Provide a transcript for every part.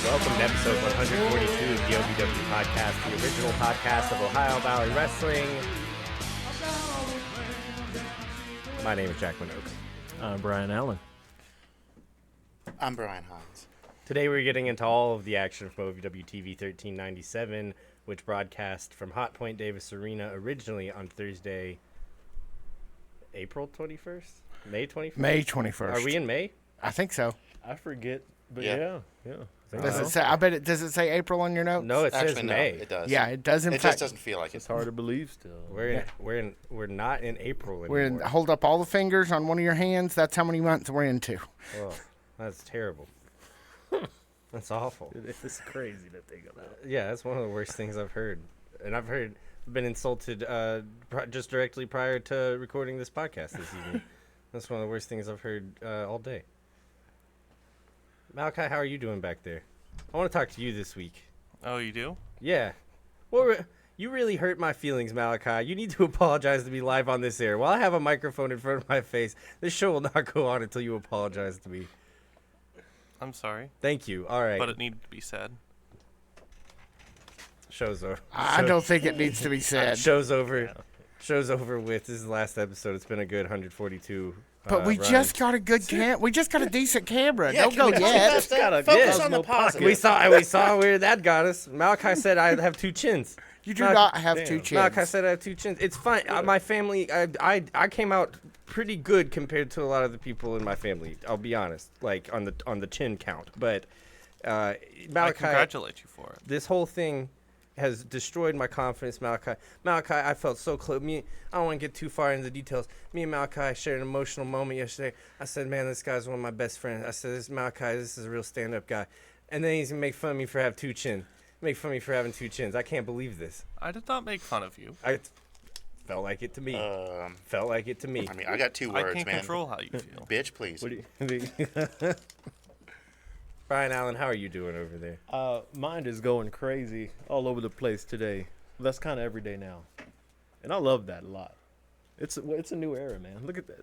Welcome to episode 142 of the OVWP podcast, the original podcast of Ohio Valley Wrestling. My name is Jack Minogue. I'm Brian Allen. I'm Brian Hines. Today we're getting into all of the action from OVWtv 1397, which broadcast from Hot Point Davis Arena originally on Thursday, April 21st? May 21st? May 21st. Are we in May? I think so. I forget, but Yeah. yeah. Does it say? I bet it. Does it say April on your notes? No, it says Actually, May. no, it does. Yeah, it does. In It fact, just doesn't feel like it. It's hard to believe still. We're not in April anymore. we're in. Hold up all the fingers on one of your hands. That's how many months we're into. Oh, that's terrible. That's awful. It's crazy to think about. Yeah, that's one of the worst things I've heard. And I've been insulted just directly prior to recording this podcast this evening. That's one of the worst things I've heard all day. Malachi, how are you doing back there? I want to talk to you this week. Oh, you do? Yeah. Well, you really hurt my feelings, Malachi. You need to apologize to me live on this air. While I have a microphone in front of my face, this show will not go on until you apologize to me. I'm sorry, Thank you. All right. but it needed to be said. Show's over. I don't think it needs to be said. Show's over. Show's over with. This is the last episode. It's been a good 142. But we runs. just got a good We just got a decent camera. Yeah, Don't can go we just yet. focus on the positive. We saw where that got us. Malachi said I have two chins. You do not have two chins. Malachi said I have two chins. It's fine. My family, I came out pretty good compared to a lot of the people in my family. I'll be honest, like on the chin count. But I Malachi, congratulate you for it. this whole thing has destroyed my confidence, Malachi. I felt so close. I don't want to get too far into the details. Me and Malachi shared an emotional moment yesterday. I said, man, this guy's one of my best friends. I said, this is a real stand-up guy. And then he's going to make fun of me for having two chins. Make fun of me for having two chins. I can't believe this. I did not make fun of you. I felt like it to me. Felt like it to me. I mean, I got two words, I can't man. control how you feel. Bitch, please. What do you Brian Allen, how are you doing over there? Mine is going crazy all over the place today. That's kind of every day now, and I love that a lot. It's a new era, man. Look at that.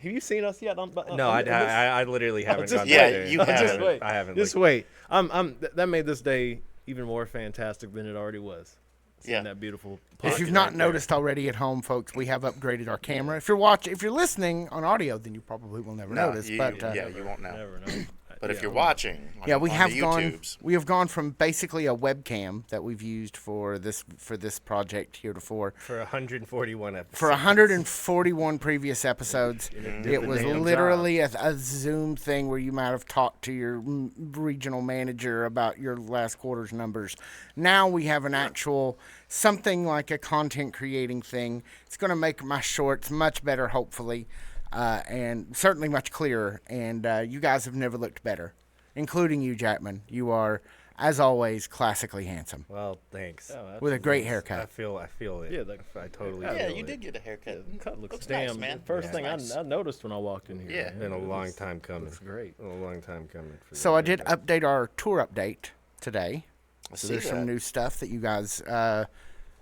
Have you seen us yet? No, I literally haven't just- gone yeah, back there. you I haven't. haven't. wait. I haven't. Just wait. That made this day even more fantastic than it already was. Seeing Yeah. that beautiful. If you've pocket not right there. noticed already at home, folks, we have upgraded our camera. If you're listening on audio, then you probably will never notice. you, But you won't know. Never know. But if Yeah, you're well, watching, we on have the gone. YouTubes, We have gone from basically a webcam that we've used for this project heretofore. for 141 episodes. For 141 previous episodes, it was damn literally a Zoom thing where you might have talked to your regional manager about your last quarter's numbers. Now we have an actual something like a content creating thing. It's going to make my shorts much better, hopefully, and certainly much clearer. And you guys have never looked better, including you, Jackman. You are, as always, classically handsome Well, thanks. Oh, with a great I haircut. feel it. Yeah, like- I totally. yeah, feel you it. did get a haircut. cut looks nice, damn. man. First Yeah. thing Nice. I noticed when I walked in here. Yeah. man. Been a It long was- time coming. Looks great. A long time coming. So I did update our tour update today. I So see there's some that. new stuff that you guys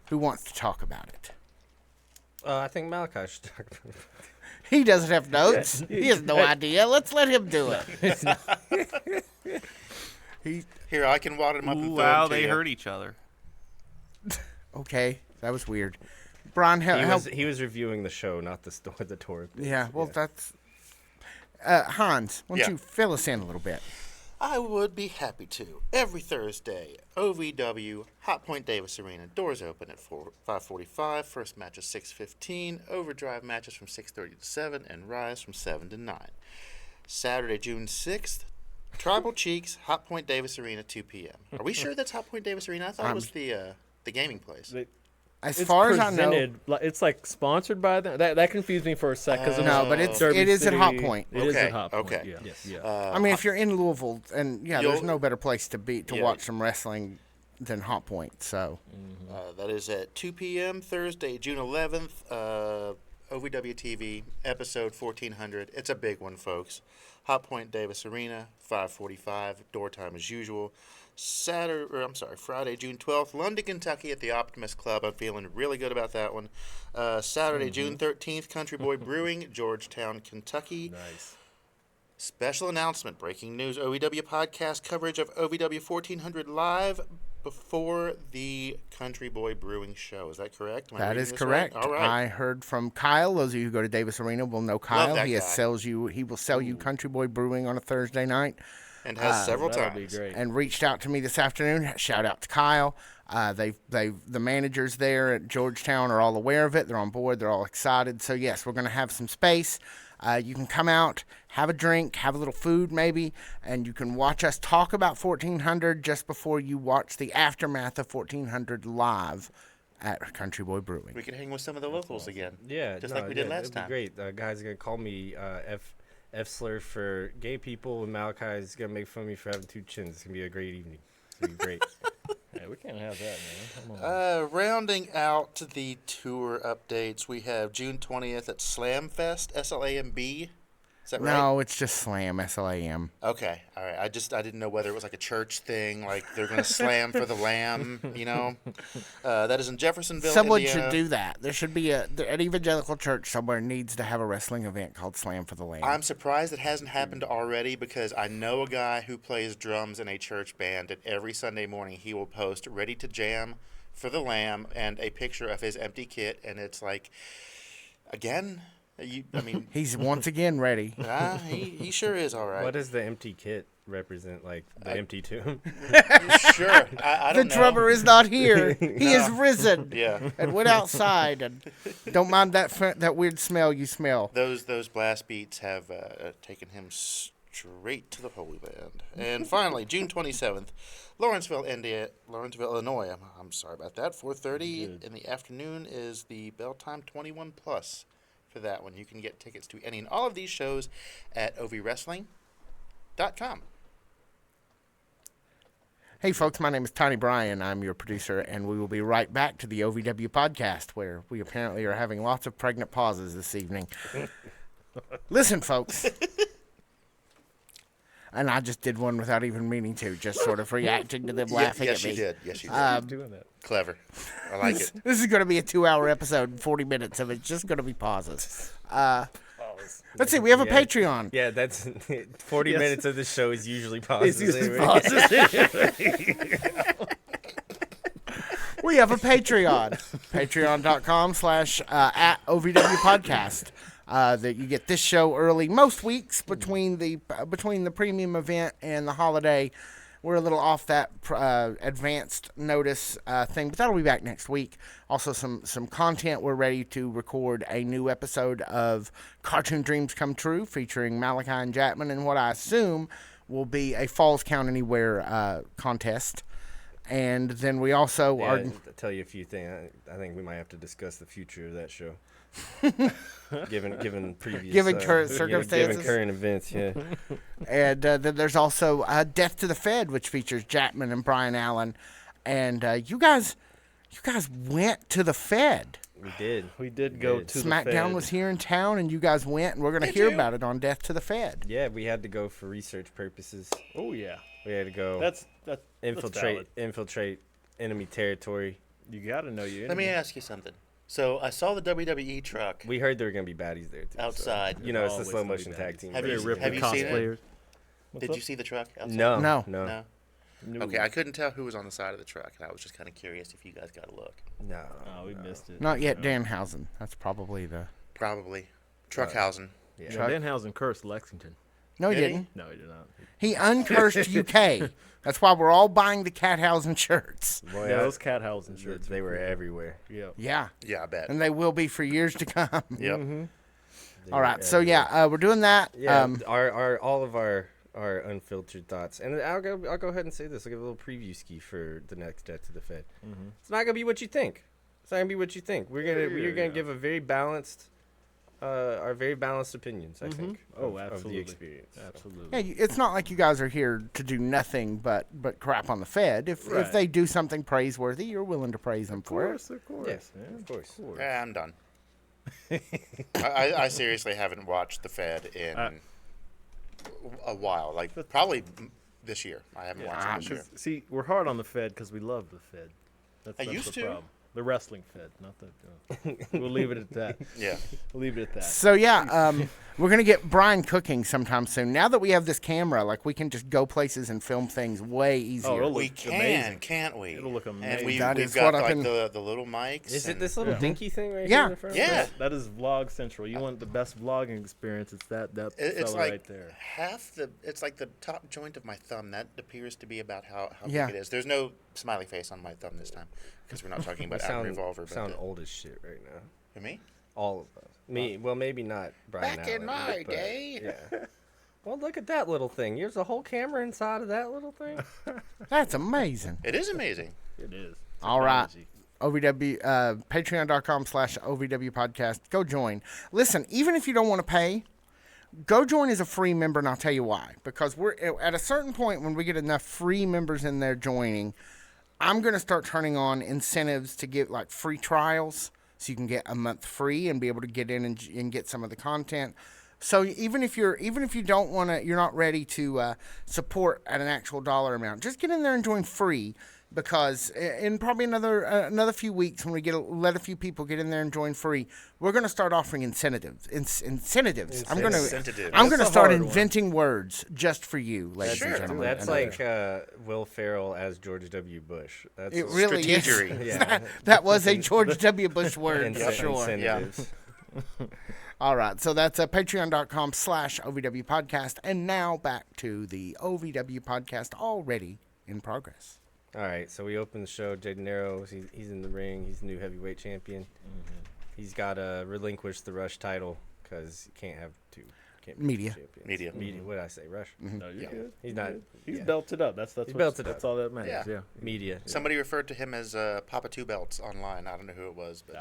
who wants to talk about it. I think Malachi should talk about it. He doesn't have notes. He has no idea. Let's let him do it. Here, I can water them up and Ooh, throw wow, them to they you. hurt each other. Okay, that was weird. Brian, help. He was reviewing the show, not the tour. Yeah, well, that's Hans. Why don't Yeah. you fill us in a little bit? I would be happy to. Every Thursday, OVW, Hot Point Davis Arena. Doors open at 5:45. First match is 6:15. Overdrive matches from 6:30 to 7, and Rise from 7 to 9. Saturday, June 6th, Tribal Cheeks, Hot Point Davis Arena, 2 p.m. Are we sure that's Hot Point Davis Arena? I thought it was the gaming place. As It's far as I know, presented, it's like sponsored by them. That confused me for a sec because no, but it Derby is at City. Hot Point. It is Okay, at Hot Point. okay. Yeah. Yes. Yeah. I mean, if you're in Louisville, and there's You'll- no better place to Yeah. watch some wrestling than Hot Point. So That is at 2 p.m. Thursday, June 11th. OVWtv, episode 1400. It's a big one, folks. Hot Point Davis Arena, 5:45. Door time as usual. Friday, June 12th, London, Kentucky at the Optimist Club. I'm feeling really good about that one. Saturday, June 13th, Country Boy Brewing, Georgetown, Kentucky. Nice. Special announcement, breaking news, OVW podcast coverage of OVW 1400 live before the Country Boy Brewing show. Is that correct? Am I That reading is this correct. Right? All right. I heard from Kyle. Those of you who go to Davis Arena will know Kyle. that He guy. he will sell you Country Boy Brewing on a Thursday night. And has several That'll times. be great. And reached out to me this afternoon. Shout out to Kyle. The managers there at Georgetown are all aware of it. They're on board. They're all excited. So yes, we're going to have some space. You can come out, have a drink, have a little food maybe, and you can watch us talk about 1400 just before you watch the aftermath of 1400 live at Country Boy Brewing. We can hang with some of the locals again. Yeah, Just like we did last time. That'd be great. Guys are gonna call me F slur for gay people, and Malachi is gonna make fun of me for having two chins. It's gonna be a great evening. It's gonna be great. Hey, we can't have that, man. Come on. Rounding out the tour updates, we have June 20th at Slam Fest, SLAMB. Is that right? No, it's just Slam, SLAM. Okay, all right. I didn't know whether it was like a church thing, like they're going to slam for the lamb, you know. That is in Jeffersonville, Someone Indiana. should do that. There should be an evangelical church somewhere needs to have a wrestling event called Slam for the Lamb. I'm surprised it hasn't happened already because I know a guy who plays drums in a church band, and every Sunday morning he will post "Ready to Jam for the Lamb" and a picture of his empty kit, and it's like, again, He's once again ready. he sure is all right. What does the empty kit represent? Like the empty tomb? Sure, I The don't know. drummer is not here. He is risen. Yeah. And went outside. And don't mind that weird smell you smell. Those blast beats have taken him straight to the Holy Land. And finally, June 27th, Lawrenceville, Illinois. I'm sorry about that. 4:30 in the afternoon is the Bell Time 21 Plus for that one. You can get tickets to any and all of these shows at ovwrestling.com. Hey, folks, my name is Tony Bryan. I'm your producer, and we will be right back to the OVW podcast, where we apparently are having lots of pregnant pauses this evening. Listen, folks. And I just did one without even meaning to, just sort of reacting to them laughing yes, at me. you did. Yes, you did. Doing that. Clever. I like it. This is going to be a 2-hour episode, and 40 minutes of it's just going to be pauses. Let's see, we have a Patreon. Yeah, that's 40 minutes of the show is usually pauses. We have a Patreon. Patreon.com/at OVW podcast. That you get this show early most weeks between the premium event and the holiday. We're a little off that advanced notice thing, but that'll be back next week. Also, some content. We're ready to record a new episode of Cartoon Dreams Come True featuring Malachi and Jackman and what I assume will be a Falls Count Anywhere contest. And then we also are... I'll tell you a few things. I think we might have to discuss the future of that show. given previous current circumstances. given current events, yeah. And then there's also Death to the Fed, which features Jackman and Brian Allen. And you guys went to the Fed. We did go to the Fed. SmackDown was here in town, and you guys went, and we're going to hear about it on Death to the Fed. Yeah, we had to go for research purposes. Oh yeah. We had to go That's infiltrate enemy territory. You got to know your Let me enemy. ask you something. So I saw the WWE truck We heard there were gonna be baddies there too. outside. So, you know, it's the Always slow gonna be motion baddies. tag team. Have you They rip have the you seen it? cosplayers. Did you see the truck outside? No. No. No. No. Okay, I couldn't tell who was on the side of the truck, and I was just kind of curious if you guys got a look. No. Oh, we missed it. Not yet Danhausen. That's probably the... Probably. Truckhausen. Yeah. Yeah, Danhausen cursed Lexington. No, he Did he? didn't. No, he did not. He uncursed UK. That's why we're all buying the Cathausen shirts. Boy, Yeah, those Cathausen shirts. they were everywhere. Yeah. Yeah. Yeah, I bet. And they will be for years to come. Yep. They All were right. So, everywhere. yeah, we're doing that. Yeah, all of our unfiltered thoughts, and I'll go ahead and say this. I'll give a little preview ski for the next Death to the Fed. It's not gonna be what you think. It's not gonna be what you think. We're gonna give a very balanced, our very balanced opinions. I think. Oh, of absolutely. the experience. Absolutely. Yeah, it's not like you guys are here to do nothing but crap on the Fed. If Right. they do something praiseworthy, you're willing to praise them for it. Of course. Yes, man. of course. Yeah, I'm done. I seriously haven't watched the Fed in a while. Like, probably this year. I haven't watched it this year. See, we're hard on the Fed because we love the Fed. I That's used the to. problem. The wrestling fed, not the. We'll leave it at that. Yeah. We'll leave it at that. So yeah, we're gonna get Brian cooking sometime soon. Now that we have this camera, like we can just go places and film things way easier. it'll We look can, amazing. can't we? It'll look And amazing. we've That is got what I've like been- the little mics. Is it and- this little dinky thing right Yeah. here in the front? Yeah. That is Vlog Central. You want the best vlogging experience? It's that It's fella like right there. it's like the top joint of my thumb. That appears to be about how Yeah. big it is. There's no smiley face on my thumb this time because we're not talking about Out Revolver. But sound old as shit right now. For me? All of us. Me, well, maybe not Brian. Back in Allen, my but, day. Yeah. Well, look at that little thing. There's a whole camera inside of that little thing. That's amazing. It is amazing. It is. All right. Technology. OVW, patreon.com/OVW podcast. Go join. Listen, even if you don't want to pay, go join as a free member, and I'll tell you why. Because we're at a certain point when we get enough free members in there joining, I'm going to start turning on incentives to get like free trials so you can get a month free and be able to get in and get some of the content. So even if you don't want to, you're not ready to support at an actual dollar amount, just get in there and join free. Because in probably another few weeks, when we let a few people get in there and join free, we're going to start offering incentives. Incentives. I'm going Incentives. to That's a start hard one. inventing words just for you, ladies Sure. and gentlemen. That's And like Will Ferrell as George W. Bush. That's it really is. Strategery. Yeah. That was a George W. Bush word for sure. Incentives. All right, so that's patreon.com/OVW podcast, and now back to the OVW podcast already in progress. All right, so we open the show. Jay De Niro, he's in the ring. He's the new heavyweight champion. He's got to relinquish the Rush title because you can't have two. Can't be Media. champions. Media. Media. What did I say? Rush. No, you're Yeah. good. He's not. He's yeah. belted up. That's He's belted that's up. all that matters. Yeah. Yeah. Media. Somebody referred to him as Papa Two Belts online. I don't know who it was, but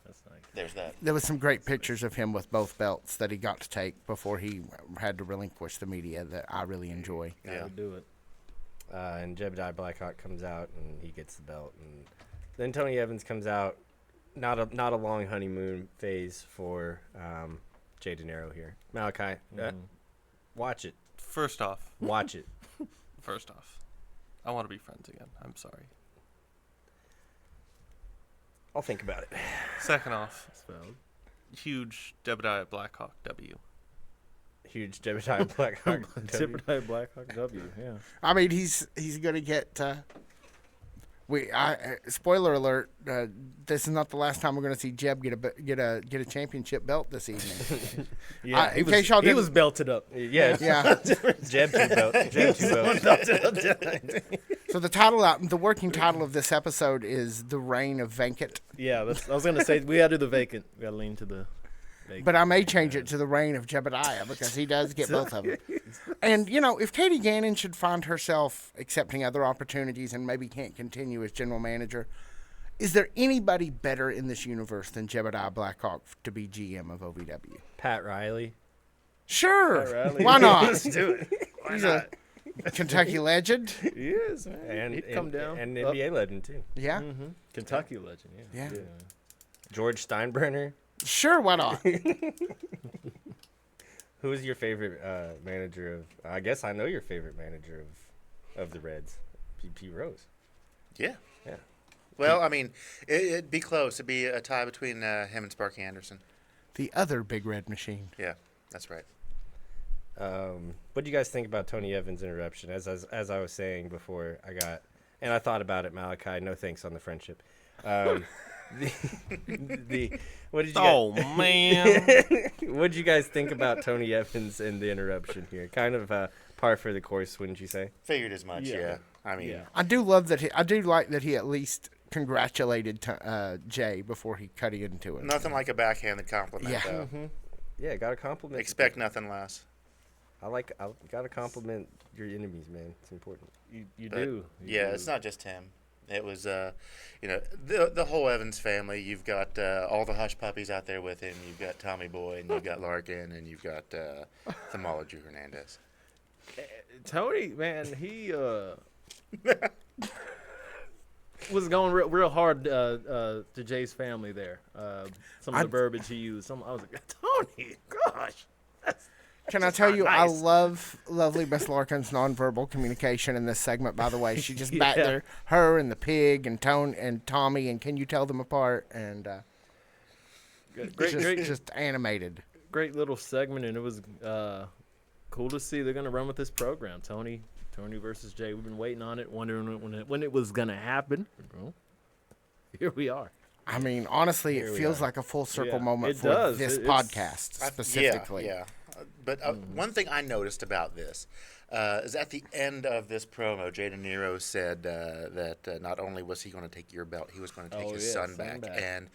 That's nice. there's that. There was some great pictures of him with both belts that he got to take before he had to relinquish the media that I really enjoy. Yeah. Gotta do it. And Jebediah Blackhawk comes out and he gets the belt, and then Tony Evans comes out. Not a long honeymoon phase for Jay De Niro here. Malachi, watch it. First off, Watch it. I want to be friends again. I'm sorry. I'll think about it. Second off, Spelled. huge Jebediah Blackhawk W. Huge Jebediah Blackhawk. Jebediah Blackhawk W. Yeah. I mean, he's gonna get. Spoiler alert. This is not the last time we're gonna see Jeb get a championship belt this evening. Yeah. in case y'all he didn't- was belted up. Yeah. Yeah. Jeb 2 belt. Jeb 2 belt. So the working title of this episode is "The Reign of Vacant," Yeah. I was gonna say we gotta do the vacant. We gotta lean to the. Vacant. but I may change it to "The Reign of Jebediah" because he does get both of them. And if Katie Gannon should find herself accepting other opportunities and maybe can't continue as general manager, is there anybody better in this universe than Jebediah Blackhawk to be GM of OVW? Pat Riley. Sure. Pat Riley. Why not? Let's do it. He's a Kentucky legend. He is, man. And He'd come down. And Up. NBA legend, too. Yeah. Kentucky legend. Yeah. Yeah. George Steinbrenner. Sure. Why not? Who is your favorite manager of? I guess I know your favorite manager of the Reds, P. Rose. Yeah. Yeah. Well, I mean, it'd be close. It'd be a tie between him and Sparky Anderson. The other big red machine. Yeah, that's right. What do you guys think about Tony Evans' interruption? As I was saying before, I thought about it, Malachi. No thanks on the friendship. What did you? Oh man. What did you guys think about Tony Evans and the interruption here? Kind of par for the course, wouldn't you say? Figured as much. Yeah. Yeah. I mean, Yeah. I do love that. I do like that he at least congratulated Jay before he cut into it. nothing like a backhanded compliment, Yeah. though. Yeah, got to compliment. Expect nothing less. I got to compliment your enemies, man. It's important. You But, do. You yeah, do. it's not just him. It was, the whole Evans family. You've got all the hush puppies out there with him. You've got Tommy Boy, and you've got Larkin, and you've got Thamology Hernandez. Tony, man, he was going real hard to Jay's family there. Some of the verbiage he used. I was like, Tony, gosh. Can I tell you, I love lovely Miss Larkin's nonverbal communication in this segment, by the way. She just back there, her and the pig and Tone and Tommy, and can you tell them apart? And just animated. Great little segment, and it was cool to see they're going to run with this program. Tony versus Jay. We've been waiting on it, wondering when it was going to happen. Well, here we are. I mean, honestly, it feels like a full circle moment it for does. this podcast specifically. Yeah. But one thing I noticed about this is at the end of this promo, Jay De Niro said that not only was he going to take your belt, he was going to take his son back. And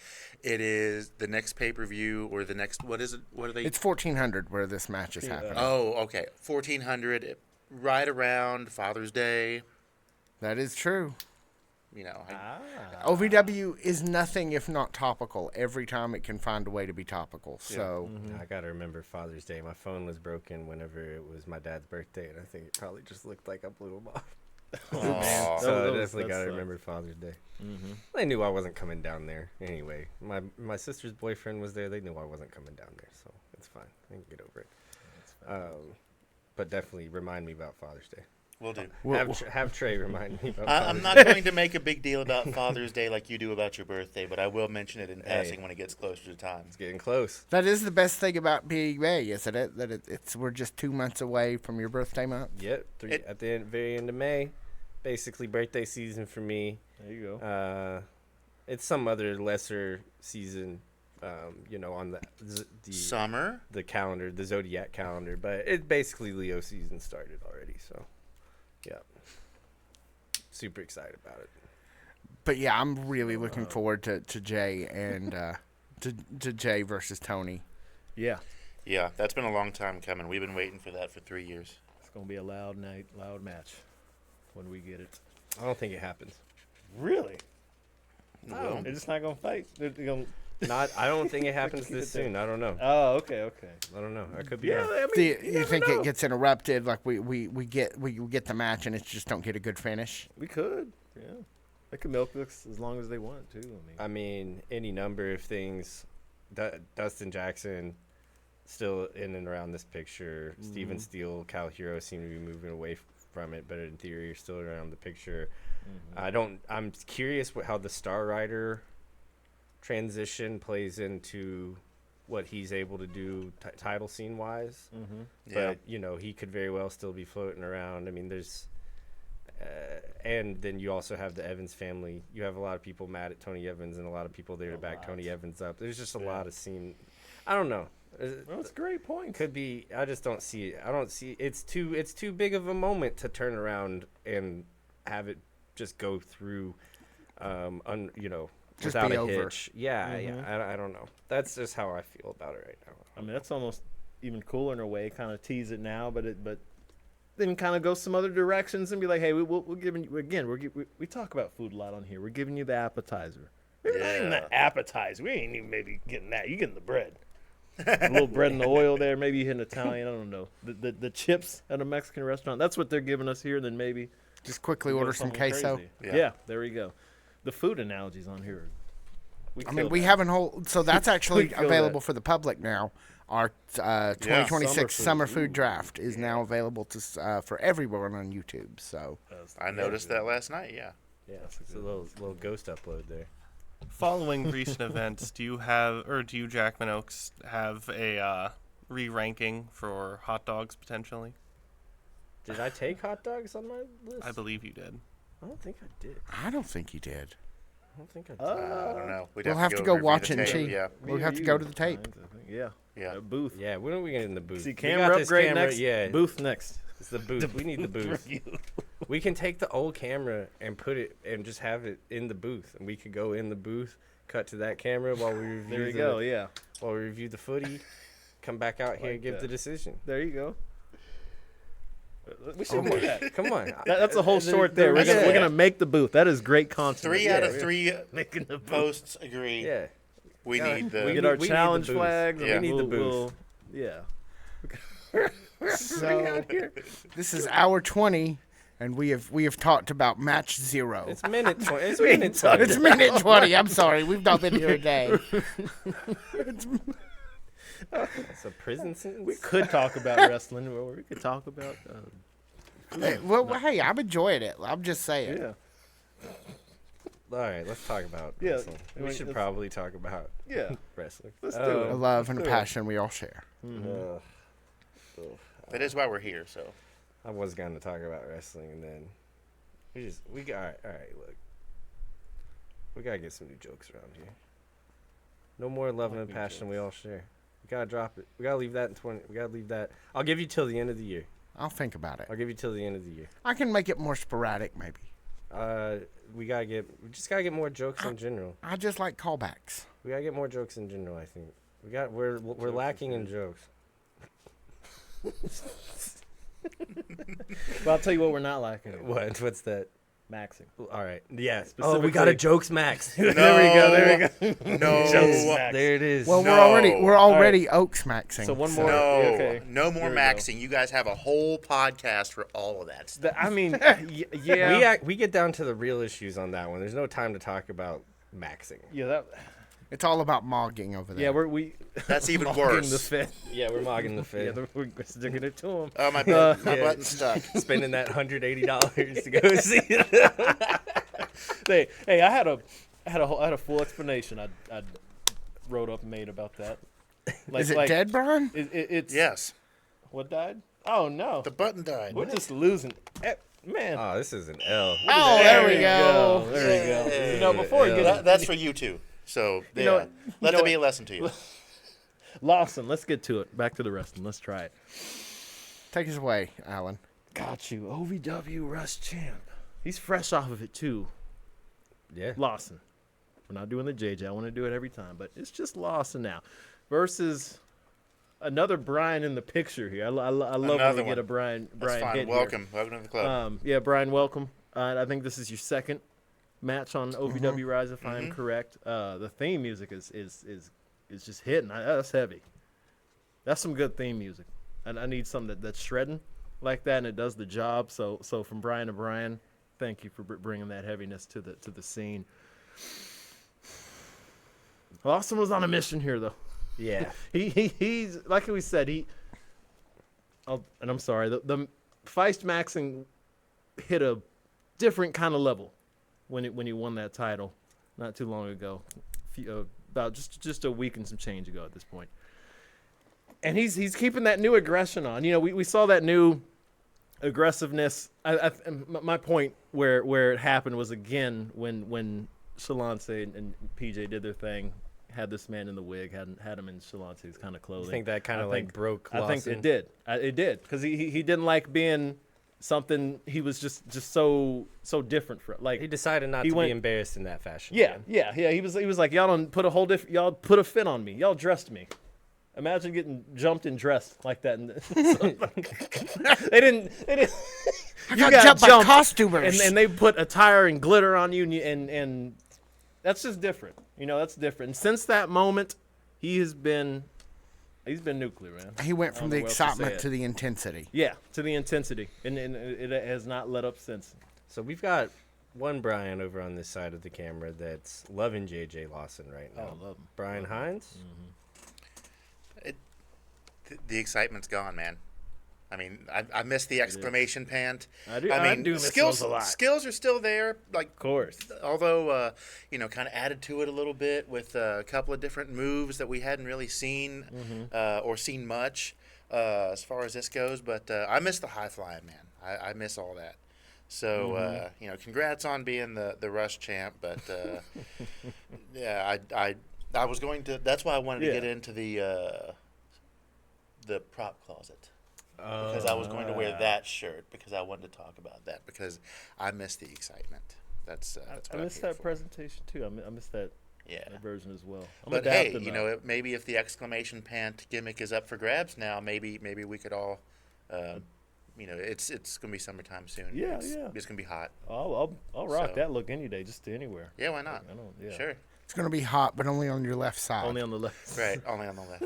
it is the next pay-per-view or the next, what is it? What are they? It's 1400 where this match is happening. Oh, okay. 1400, right around Father's Day. That is true. You know, OVW is nothing if not topical every time it can find a way to be topical. So I gotta remember Father's Day. My phone was broken whenever it was my dad's birthday, and I think it probably just looked like I blew him off. So I definitely gotta remember Father's Day. They knew I wasn't coming down there anyway. My sister's boyfriend was there. They knew I wasn't coming down there, so it's fine. I can get over it. But definitely remind me about Father's Day. will do. Have Trey remind me about I'm not going to make a big deal about Father's Day like you do about your birthday, but I will mention it in passing when it gets closer to time. It's getting close. that is the best thing about being May, isn't it? That we're just 2 months away from your birthday month. Yep, at the very end of May, basically birthday season for me. There you go. It's some other lesser season, on the Summer? the calendar, the zodiac calendar, but it basically Leo season started already. So, yeah, super excited about it. But yeah, I'm really looking forward to Jay and to Jay versus Tony. Yeah. Yeah, that's been a long time coming. We've been waiting for that for 3 years. It's going to be a loud night, loud match when we get it. I don't think it happens. Really? Well, They're just not going to fight? They're going I don't think it happens keep this it there. soon. I don't know. Oh, okay. I don't know. I could be Yeah, wrong. I Do mean, you think it gets interrupted? Like we get the match and it just don't get a good finish. we could. Yeah. They could milk this as long as they want to. I mean, any number of things. Dustin Jackson still in and around this picture. Steven Steele, Cal Hero seem to be moving away from it, but in theory, you're still around the picture. I'm curious how the Star Rider transition plays into what he's able to do title scene wise. yeah. But he could very well still be floating around. I mean, there's and then you also have the Evans family. You have a lot of people mad at Tony Evans and a lot of people there to back Tony Evans up. There's just a lot of scene. I don't know. Well, that's a great point. Could be. I just don't see it. I don't see. It's too big of a moment to turn around and have it just go through. Just without be a over. hitch. Yeah. I don't know. That's just how I feel about it right now. I mean, that's almost even cooler in a way. Kind of tease it now, but then kind of go some other directions and be like, hey, we're giving you again. We talk about food a lot on here. We're giving you the appetizer. We're not even the appetizer. We ain't even maybe getting that. You getting the bread. A little bread and the oil there. Maybe you hit an Italian. I don't know. The chips at a Mexican restaurant. That's what they're giving us here. And then maybe Just quickly go order some something queso. crazy. Yeah, there we go. The food analogies on here. We have so that's actually kill available that. for the public now. Our 2026 summer food draft is now available for everyone on YouTube. So I noticed that last night, yeah. Yeah, it's a little ghost upload there. Following recent events, do you Jackman Oaks have a re-ranking for hot dogs potentially? Did I take hot dogs on my list? I believe you did. I don't think I did. I don't think you did. I don't think I did. I don't know. We'll have to go review watch the and tape, see. Yeah. We'll have to go to the tape. Yeah. Yeah. A booth. Yeah, when are we getting in the booth? See, We camera got this upgrade camera, next. Yeah, Booth next. it's the booth. We need the booth. We can take the old camera and put it and just have it in the booth, and we could go in the booth, cut to that camera while we review. There you go. Yeah. While we review the footy, come back out here Like and give that. the decision. There you go. We should do that. Come on. That's a whole The- short the- there. We're yeah. gonna make the booth. That is great content. 3 Yeah. out of 3 Making the booth. posts agree. Yeah. We Yeah, need the. We get need- our we need the challenge booth. flags. and Yeah. We need the booth. Yeah. So this is hour 20, and we have talked about match 0. It's minute 20. It's minute 20. It's minute 20. I'm sorry, we've not been here a day. It's a prison sentence. We could talk about wrestling, or we could talk about. Hey, well, hey, I'm enjoying it. I'm just saying. Yeah. All right, let's talk about Yeah, wrestling. I We mean, should let's- probably talk about Yeah. wrestling. Let's do A it. love and a do it. passion we all share. Ugh. That is why we're here. So I was going to talk about wrestling, and then we got all right. Look, we gotta get some new jokes around here. No more love and new passion we all share. We gotta drop it. We gotta leave that in 20. We gotta leave that. I'll give you till the end of the year. I'll think about it. I'll give you till the end of the year. I can make it more sporadic, maybe. We just gotta get more jokes in general. I just like callbacks. We gotta get more jokes in general. I think we're lacking in jokes. But I'll tell you what, we're not lacking. What's that? Maxing. All right. Yeah. Oh, Specifically- we got a jokes max. There we go. There we go. No. There it is. Well, No. we're already Oaks maxing. So one more. No, Okay. no more Here we go. maxing. You guys have a whole podcast for all of that stuff. I mean, yeah. We get down to the real issues on that one. There's no time to talk about maxing. Yeah, that. It's all about mogging over there. Yeah, we. That's even Mogging worse. the fit. Yeah, we're mogging the Yeah, fit. we're sticking it to him. Oh, my Uh, my yeah. button's stuck. Spending that $180 to go see it. Hey, I had a full explanation. I wrote up and made about that. Is it dead, Brian? It's Yes, What died? Oh no, the button died. we're just losing. Man. Oh, this is an L. Oh, there we go. There we go. You know, before you get That's for you two. So You know what- let you know that be a what? lesson to you. Lawson, let's get to it. Back to the wrestling. Let's try it. Take us away, Alan. Got you. OVW Rush Champ. He's fresh off of it too. Yeah. Lawson. We're not doing the JJ. I want to do it every time, but it's just Lawson now. Versus another Brian in the picture here. I love when Another we get one. a Brian That's fine. hit Welcome to the club. here. Yeah, Brian, welcome. I think this is your second match on OVW Rise, if I am correct. The theme music is just hitting. That's heavy. That's some good theme music. And I need something that's shredding like that, and it does the job. So from Brian to Brian, thank you for bringing that heaviness to the scene. Lawson was on a mission here, though. Yeah. He's like we said. And I'm sorry. The Feist Maxing hit a different kind of level when he won that title not too long ago, about just a week and some change ago at this point. And he's keeping that new aggression on. You know, we saw that new aggressiveness. My point where it happened was again when Shalance and PJ did their thing. Had this man in the wig, had him in Shalance's kind of clothing. I think that kind of like broke I Lawson. think it did. It did because he didn't like being something. He was just so different from He decided not He to went- be embarrassed in that fashion. Yeah, man. yeah. He was like y'all don't put a whole y'all put a fit on me. Y'all dressed me. Imagine getting jumped and dressed like that. They didn't. I You got jumped by costumers. and they put attire and glitter on you, and that's just different. You know, that's different. And since that moment, he's been nuclear, man. He went I from don't the know what else to say excitement it. to the intensity. Yeah, to the intensity, and it has not let up since. So we've got one Brian over on this side of the camera that's loving JJ Lawson right now. love him. Brian Hines. The excitement's gone, man. I mean, I miss the exclamation pant. I do miss skills. those a lot. Skills are still there, like Of course. although kind of added to it a little bit with a couple of different moves that we hadn't really seen or seen much as far as this goes. But I miss the high flying, man. I miss all that. So congrats on being the Rush champ. But yeah, I was going to. That's why I wanted to get into the prop closet. Because I was going to wear that shirt because I wanted to talk about that because I miss the excitement. That's what I I'm missed here that for. presentation too. I missed that, Yeah. that version as well. I'm But hey, adapting you now. know, maybe if the exclamation pant gimmick is up for grabs now, maybe we could all, it's gonna be summertime soon. Yeah, it's, yeah. It's gonna be hot. I'll rock So- that look any day, just to anywhere. Yeah, why not? I don't. Yeah. Sure. It's going to be hot, but only on your left side. Only on the left. Right. Only on the left.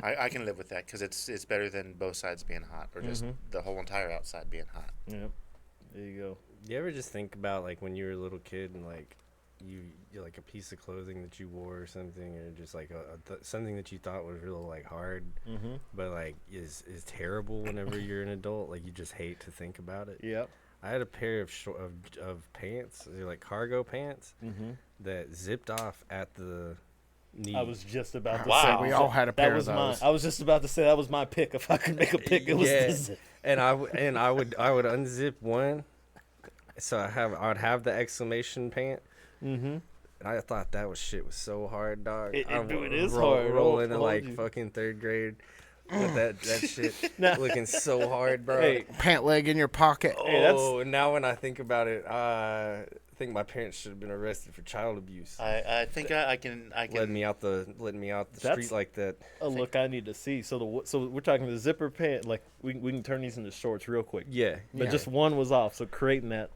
I can live with that because it's better than both sides being hot or just the whole entire outside being hot. Yep. There you go. You ever just think about like when you were a little kid and like you like a piece of clothing that you wore or something, or just like something that you thought was real like hard, but like is terrible whenever you're an adult. Like you just hate to think about it. Yep. I had a pair of of pants, they're like cargo pants, that zipped off at the knee. I was just about to Wow. say We all had a pair that was of mine. those. I was just about to say that was my pick. If I could make a pick, it was Yeah. this. And I would unzip one, so I'd have the exclamation pant. And I thought that was so hard, dog. It I is hard. Roll I'll into hold like you. fucking third grade with that shit Nah. looking so hard, bro. Hey, Pant leg in your pocket. Hey, that's- Oh, and now when I think about it, I think my parents should have been arrested for child abuse. I think I can Letting me out the That's- street like that. a look I need to see. So we're talking the zipper pant. Like we can turn these into shorts real quick. Yeah. But Yeah. just one was off. So creating that.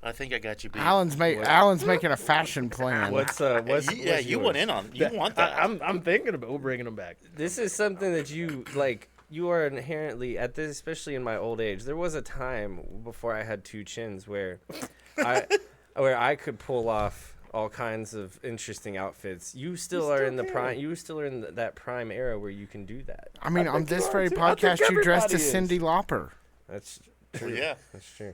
I think I got you beat. Alan's making a fashion plan. What's you what's went yours? in on. You want that? I'm thinking about bringing them back. This is something that you like. You are inherently at this, especially in my old age. There was a time before I had two chins where I could pull off all kinds of interesting outfits. You still are in the prime. You still are in that prime era where you can do that. I mean, I on think you this are, very too. I think podcast, you dressed everybody as is. Cyndi Lauper. That's Well, true. yeah. That's true.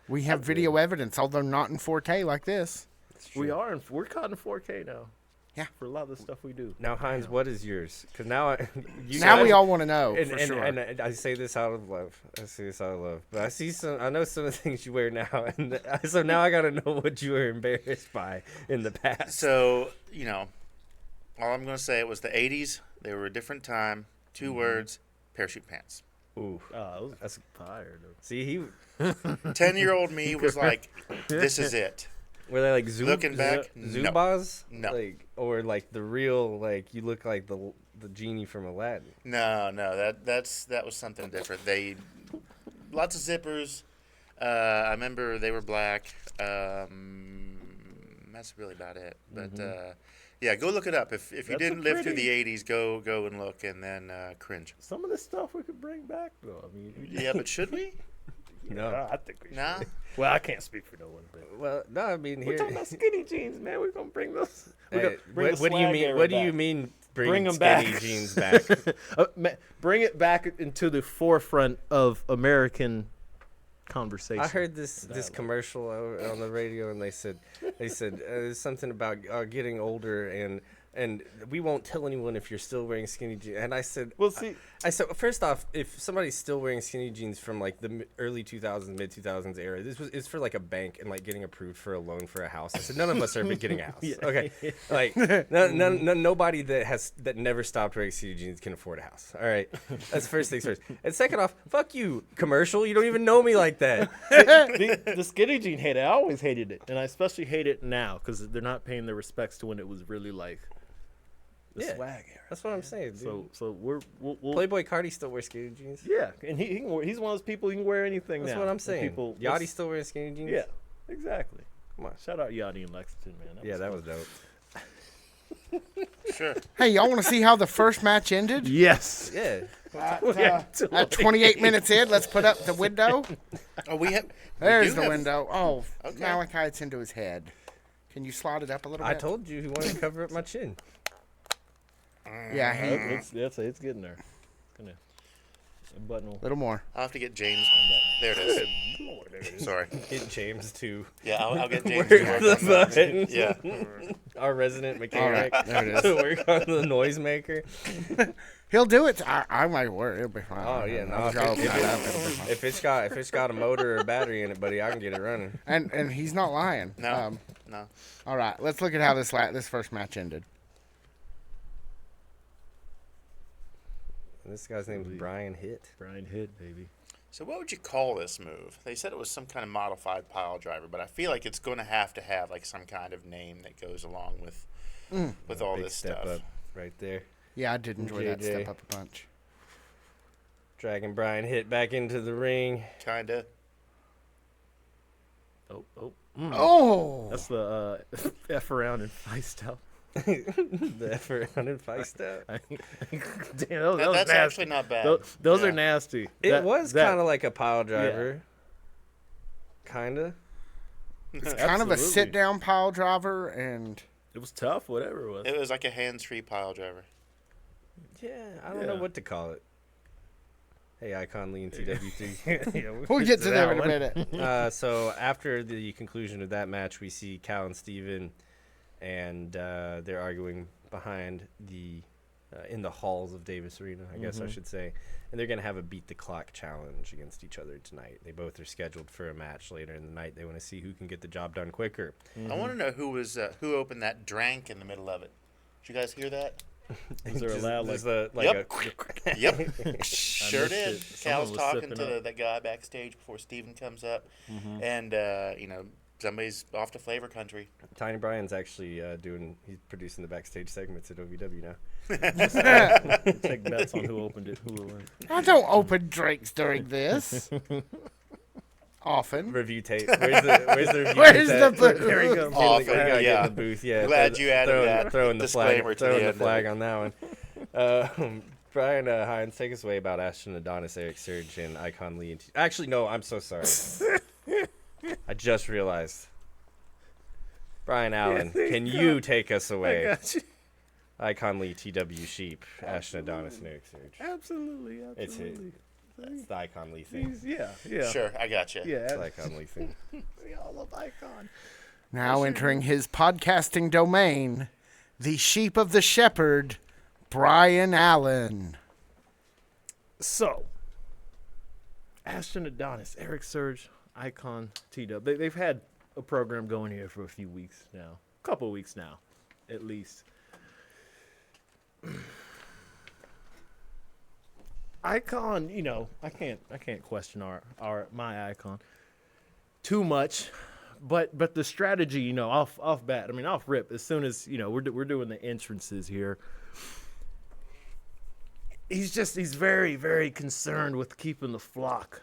We have video evidence, although not in 4K like this. That's true. We are. We're caught in 4K now. Yeah. For a lot of the stuff we do. Now, Heinz, what is yours? Because now Now we all want to know, and, for and, sure. and I say this out of love. But I see some. I know some of the things you wear now, and so now I gotta know what you were embarrassed by in the past. So all I'm going to say, it was the 80s. They were a different time. 2 words: parachute pants. Ooh, Oh, that's tired. see he 10-year-old me was like, "This is it." were they like Looking back, no. Zubas? No. Like or like the real like you look like the genie from Aladdin. No, that was something different. They lots of zippers. I remember they were black. That's really about it. But yeah, go look it up. If you That's a didn't live through pretty- the 80s, go and look, and then cringe. Some of the stuff we could bring back, though. I mean, Yeah, but should we? No. I think we should. Nah. Well, I can't speak for no one, but Well, no, I mean we're here. talking about skinny jeans, man. We're gonna bring those. We're Hey, gonna bring the what do you swag mean? era What do you back. mean? Bring Bring 'em skinny back. jeans back. Bring it back into the forefront of American conversation. I heard this commercial on the radio, and they said there's something about getting older, and we won't tell anyone if you're still wearing skinny jeans. And I said, Well, see, I said, first off, if somebody's still wearing skinny jeans from like the early 2000s, mid 2000s era, it's for like a bank and like getting approved for a loan for a house. I said none of us are getting a house. Okay, like nobody that never stopped wearing skinny jeans can afford a house. All right, that's first things first. And second off, fuck you, commercial. You don't even know me like that. the skinny jean hate. I always hated it, and I especially hate it now because they're not paying their respects to when it was really like the Yeah. swag era. That's what I'm saying. Dude. So we'll Playboy Cardi still wears skinny jeans. yeah, and he's one of those people he can wear anything That's now. what I'm And saying. People, Yachty's still wearing skinny jeans. yeah, exactly. Come on. Shout out Yachty and Lexington, man. Yeah, that was dope. Sure. Hey, y'all want to see how the first match ended? yes. Yeah. At 28 minutes in, let's put up the window. Oh, we have. There's do the have- window. Oh, Okay. Malachi, it's into his head. Can you slide it up a little I bit? told you he wanted to cover up my chin. Yeah, he, It's getting there. Gonna button. a little more. I'll have to get James. There it is. Sorry. Get James to Yeah, I'll get James work to work the on that. button. Yeah. Our resident All right, mechanic there it is. to work on the noisemaker. He'll do it. I might work. It'll be fine. Oh yeah, no. I'll If, open it, that up. It'll be fine. if it's got a motor or a battery in it, buddy, I can get it running. And he's not lying. No. No. All right, let's look at how this first match ended. This guy's name is Brian Hitt. Brian hit, baby. So what would you call this move? They said it was some kind of modified pile driver, but I feel like it's going to have like some kind of name that goes along with all Big this step stuff. up right there. Yeah, I did enjoy that JJ. step up a bunch. Dragging Brian Hitt back into the ring. Kinda. Oh. Oh, That's the F around and feist out. The effort on it, feist out. Damn, that was That's nasty. actually not bad. Those Yeah. are nasty. It That- was that- kind of like a pile driver. Kinda. It's kind of a Absolutely. sit-down pile driver, and It was tough, whatever it was. It was like a hands-free pile driver. Yeah, I don't know Yeah. what to call it. Hey, Icon Lee and TW3. Yeah, we'll get to that in a one. minute. So after the conclusion of that match, we see Cal and Steven, and they're arguing behind the in the halls of Davis Arena, I guess I should say. And they're going to have a beat the clock challenge against each other tonight. They both are scheduled for a match later in the night. They want to see who can get the job done quicker. I want to know who opened that drank in the middle of it. Did you guys hear that? Was there a loud like? There's a, like Yep. a Yep, sure missed did. it. Someone Cal's was talking sipping to up. that guy backstage before Steven comes up, and somebody's off to Flavor Country. Tiny Brian's actually he's producing the backstage segments at OVW now. Take bets on who opened it. Who will win. I don't open drinks during this. Often. Review tape. Where's the review Where's tape? the booth? There you go. Often, We gotta get yeah. in the booth. Yeah. Glad you added that Throwing the flag. disclaimer to the Throwing the end of flag it. on that one. Brian Hines, take us away about Ashton Adonis, Eric Surge, and Icon Lee. Actually, no, I'm so sorry. I just realized. Brian Allen, can you take us away? Got you. Icon Lee, TW Sheep, Ashton Adonis, and Eric Surge. Absolutely, It's absolutely. That's the Icon Lee thing. Yeah. Sure, I got you. Yeah. It's the Icon Lee thing. We all love Icon. Now entering his podcasting domain, the sheep of the shepherd, Brian Allen. So, Ashton Adonis, Eric Surge, Icon, T-Dub. They've had a program going here for a few weeks now. A couple of weeks now, at least. Icon, I can't question my Icon too much, but the strategy, off bat. I mean, off rip. As soon as we're doing the entrances here. He's very, very concerned with keeping the flock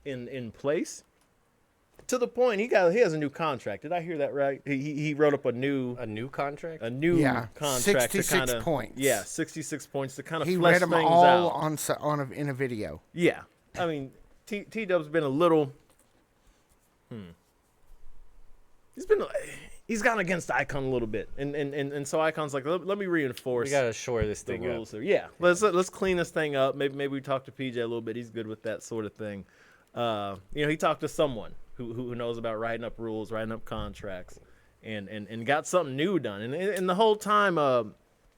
in place. To the point he has a new contract. Did I hear that right? He wrote up a new contract? contract 66 to kind of points. Yeah, 66 points to kind of He flesh read them things all out. in a video. Yeah, I mean T-Dub's been a little. He's gone against Icon a little bit, and so Icon's like, let me reinforce. We gotta shore this the thing rules up. there. Yeah, let's clean this thing up. Maybe we talk to PJ a little bit. He's good with that sort of thing. He talked to someone who knows about writing up rules, writing up contracts, and got something new done. And the whole time,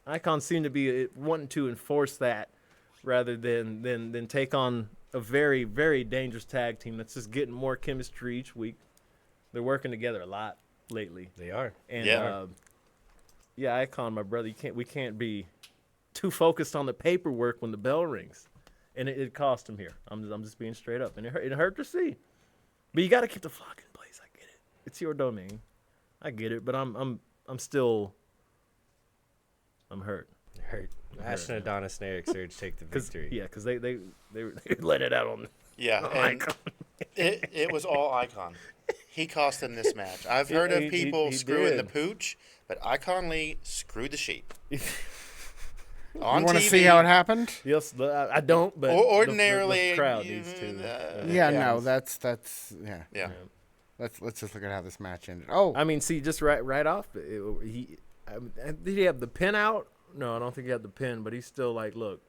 Icon seemed to be wanting to enforce that rather than take on a very, very dangerous tag team that's just getting more chemistry each week. They're working together a lot lately. They are. And Yeah. Icon, my brother, we can't be too focused on the paperwork when the bell rings, and it cost him here. I'm just being straight up, and it hurt to see. But you got to keep the flock in place. I get it. It's your domain. I get it, but I'm still hurt. Hurt. Ashton Adonis and Eric Surge take the victory. Because they let it out on Yeah, and Icon. it was all Icon. He cost them this match. I've heard of he people screwing the did. pooch, but Icon Lee screwed the sheep. You On want to TV, see how it happened? Yes, I don't. But ordinarily, the crowd you- needs to. Yeah, yeah. no, that's yeah. Yeah. Let's just look at how this match ended. Oh, I mean, see, just right off, did he have the pin out? No, I don't think he had the pin, but he's still like, look.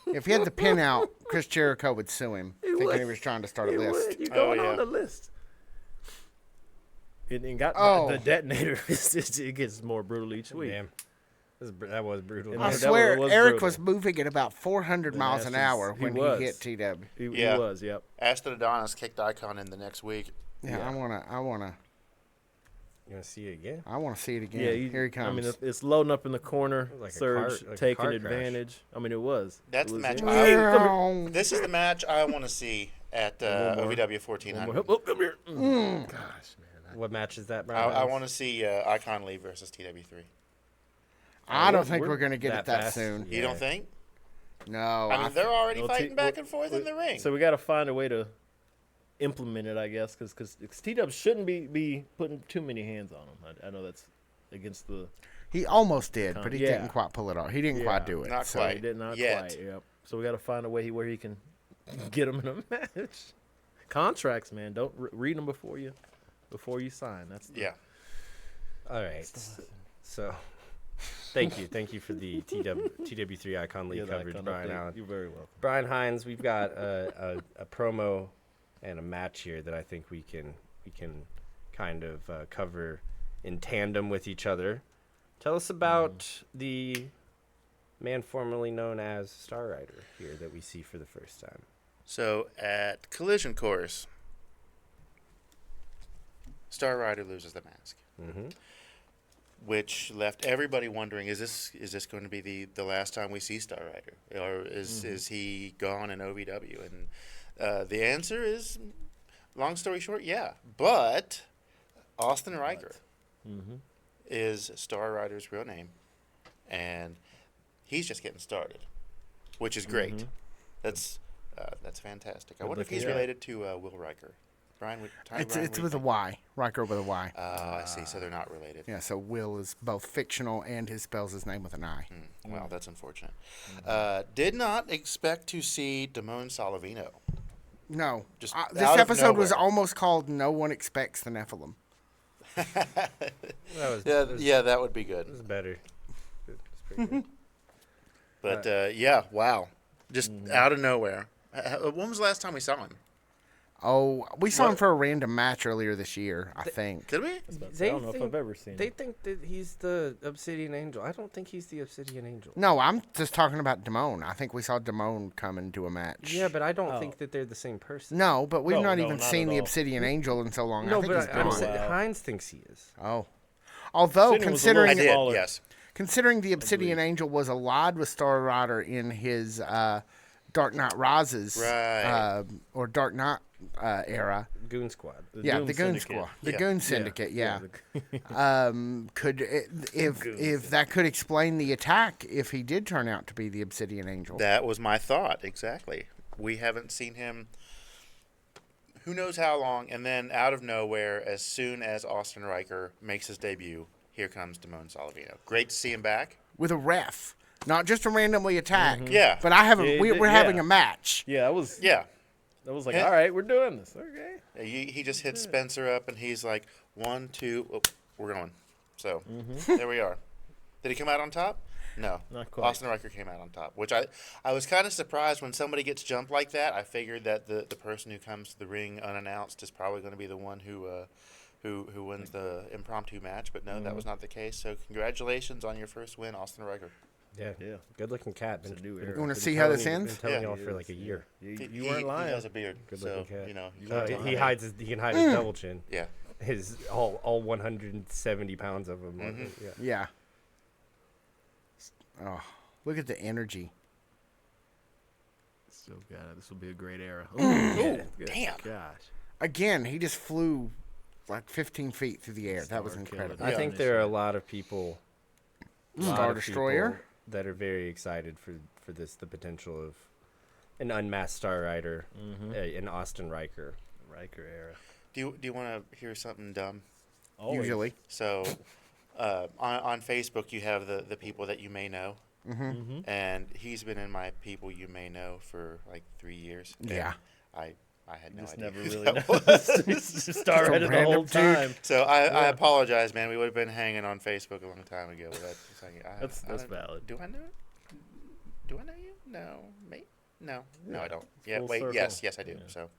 if he had the pin out, Chris Jericho would sue him, thinking would. he was trying to start a list. You're Oh, going yeah. on the list. And got Oh. the detonator. It gets more brutal each week. Damn. That was brutal. And I that swear, was Eric brutal. was moving at about 400 miles an Ashton's- hour he when was. he hit TW. He Yeah. was, yep. Ashton Adonis kicked Icon in the next week. Yeah, Yeah. I wanna You want to see it again? see it again. Yeah, Here he comes. I mean, it's loading up in the corner. Like a Surge car- like a taking car crash. advantage. I mean, it was. That's It the was match. him. This is the match I want to see at One more. OVW One 1400. more. Oh, come here. Gosh, man. What match is that, I Brian? want to see Icon Lee versus TW3. I don't we're- think we're we're gonna get that it that fast. soon. You Yeah. don't think? No, I mean, they're already Well, fighting back and forth in the ring. So we got to find a way to implement it, I guess, because T-Dub shouldn't be putting too many hands on him. I know that's against the. he almost did, but he Yeah. didn't quite pull it off. He didn't Yeah. quite do it. Not so. quite. He did not Yet. quite. Yep. So we got to find a way where he can get him in a match. Contracts, man. Don't read them before you before you sign. That's the, Yeah. All right. So, thank you for the TW3 Icon League the coverage, icon Brian update. Allen. You're very welcome. Brian Hines, we've got a promo and a match here that I think we can kind of cover in tandem with each other. Tell us about the man formerly known as Star Rider here that we see for the first time. So at Collision Course, Star Rider loses the mask, Mm-hmm. which left everybody wondering: is this going to be the last time we see Star Rider, or is he gone in OVW? And the answer is, long story short, yeah. But Austin Riker is Star Rider's real name, and he's just getting started, which is great. That's fantastic. I wonder if he's looking guy. related to Will Riker. Brian, It's Brian, it's with a Y. Riker with a Y. I see. So they're not related. Yeah, so Will is both fictional and he spells his name with an I. Wow, that's unfortunate. Did not expect to see Damone Salavino. No. Just This out of episode was nowhere. almost called No One Expects the Nephilim. Yeah, that would be good. It was better. It's pretty good. But yeah, wow, just out of nowhere. When was the last time we saw him? Oh, we saw him What? for a random match earlier this year, I think. Did we? I was about to say, They I don't know if think- I've ever seen They him. think that he's the Obsidian Angel. I don't think he's the Obsidian Angel. No, I'm just talking about Damone. I think we saw Damone come into a match. Yeah, but I don't Oh. think that they're the same person. No, but we've No, not no, even not seen at the all. Obsidian Angel in so long. No, I think but he's I'm gone. saying Wow. Hines thinks he is. Oh. Although, Obsidian was a little I considering did. Smaller. Yes. considering the Obsidian Angel was allied with Star Rider in his Dark Knight Rises Right. or Dark Knight era. Goon Squad. The Doom Goon Syndicate. Squad. The Yeah. Goon Syndicate, yeah. the- Could if that could explain the attack if he did turn out to be the Obsidian Angel. That was my thought, exactly. We haven't seen him who knows how long, and then out of nowhere, as soon as Austin Riker makes his debut, here comes Damone Salavino. Great to see him back. With a ref. Not just to randomly attack. Yeah. But I haven't Yeah, we're having a match. yeah, that was Yeah. like, Yeah. all right, we're doing this. Okay. He just hits Spencer up, and he's like, 1, 2, oh, we're going. So, there we are. Did he come out on top? No. Not quite. Austin Riker came out on top, which I was kind of surprised when somebody gets jumped like that. I figured that the person who comes to the ring unannounced is probably going to be the one who wins the impromptu match, but no, that was not the case. So congratulations on your first win, Austin Riker. Yeah. Yeah. Good looking cat. It's a new You era. want to Been see how this telling ends? Been telling Yeah. y'all for like a year. You weren't lying. He has a beard, Good so looking cat. you know. You Oh, weren't He lying. hides. He can hide his double chin. Yeah. His all 170 pounds of him. Yeah. Yeah. Oh, look at the energy. So God, this will be a great era. Oh, damn. Gosh. Again, he just flew like 15 feet through the air. That was Star killer. incredible. I Yeah. think there are a lot of people. Star Destroyer? that are very excited for this, the potential of an unmasked Star Rider, in Austin Riker. Riker era. Do you want to hear something dumb? Always. Usually. So, on Facebook, you have the people that you may know, and he's been in my people you may know for like 3 years. and Yeah. I had no Just idea. never who really that know. was. Just Star Rider the random whole dude. time. So I apologize, man. We would have been hanging on Facebook a long time ago. But That's don't- valid. Do I know it? Do I know you? No, me? No, no, I don't. Yeah, full wait, circle. yes, I do. Yeah. So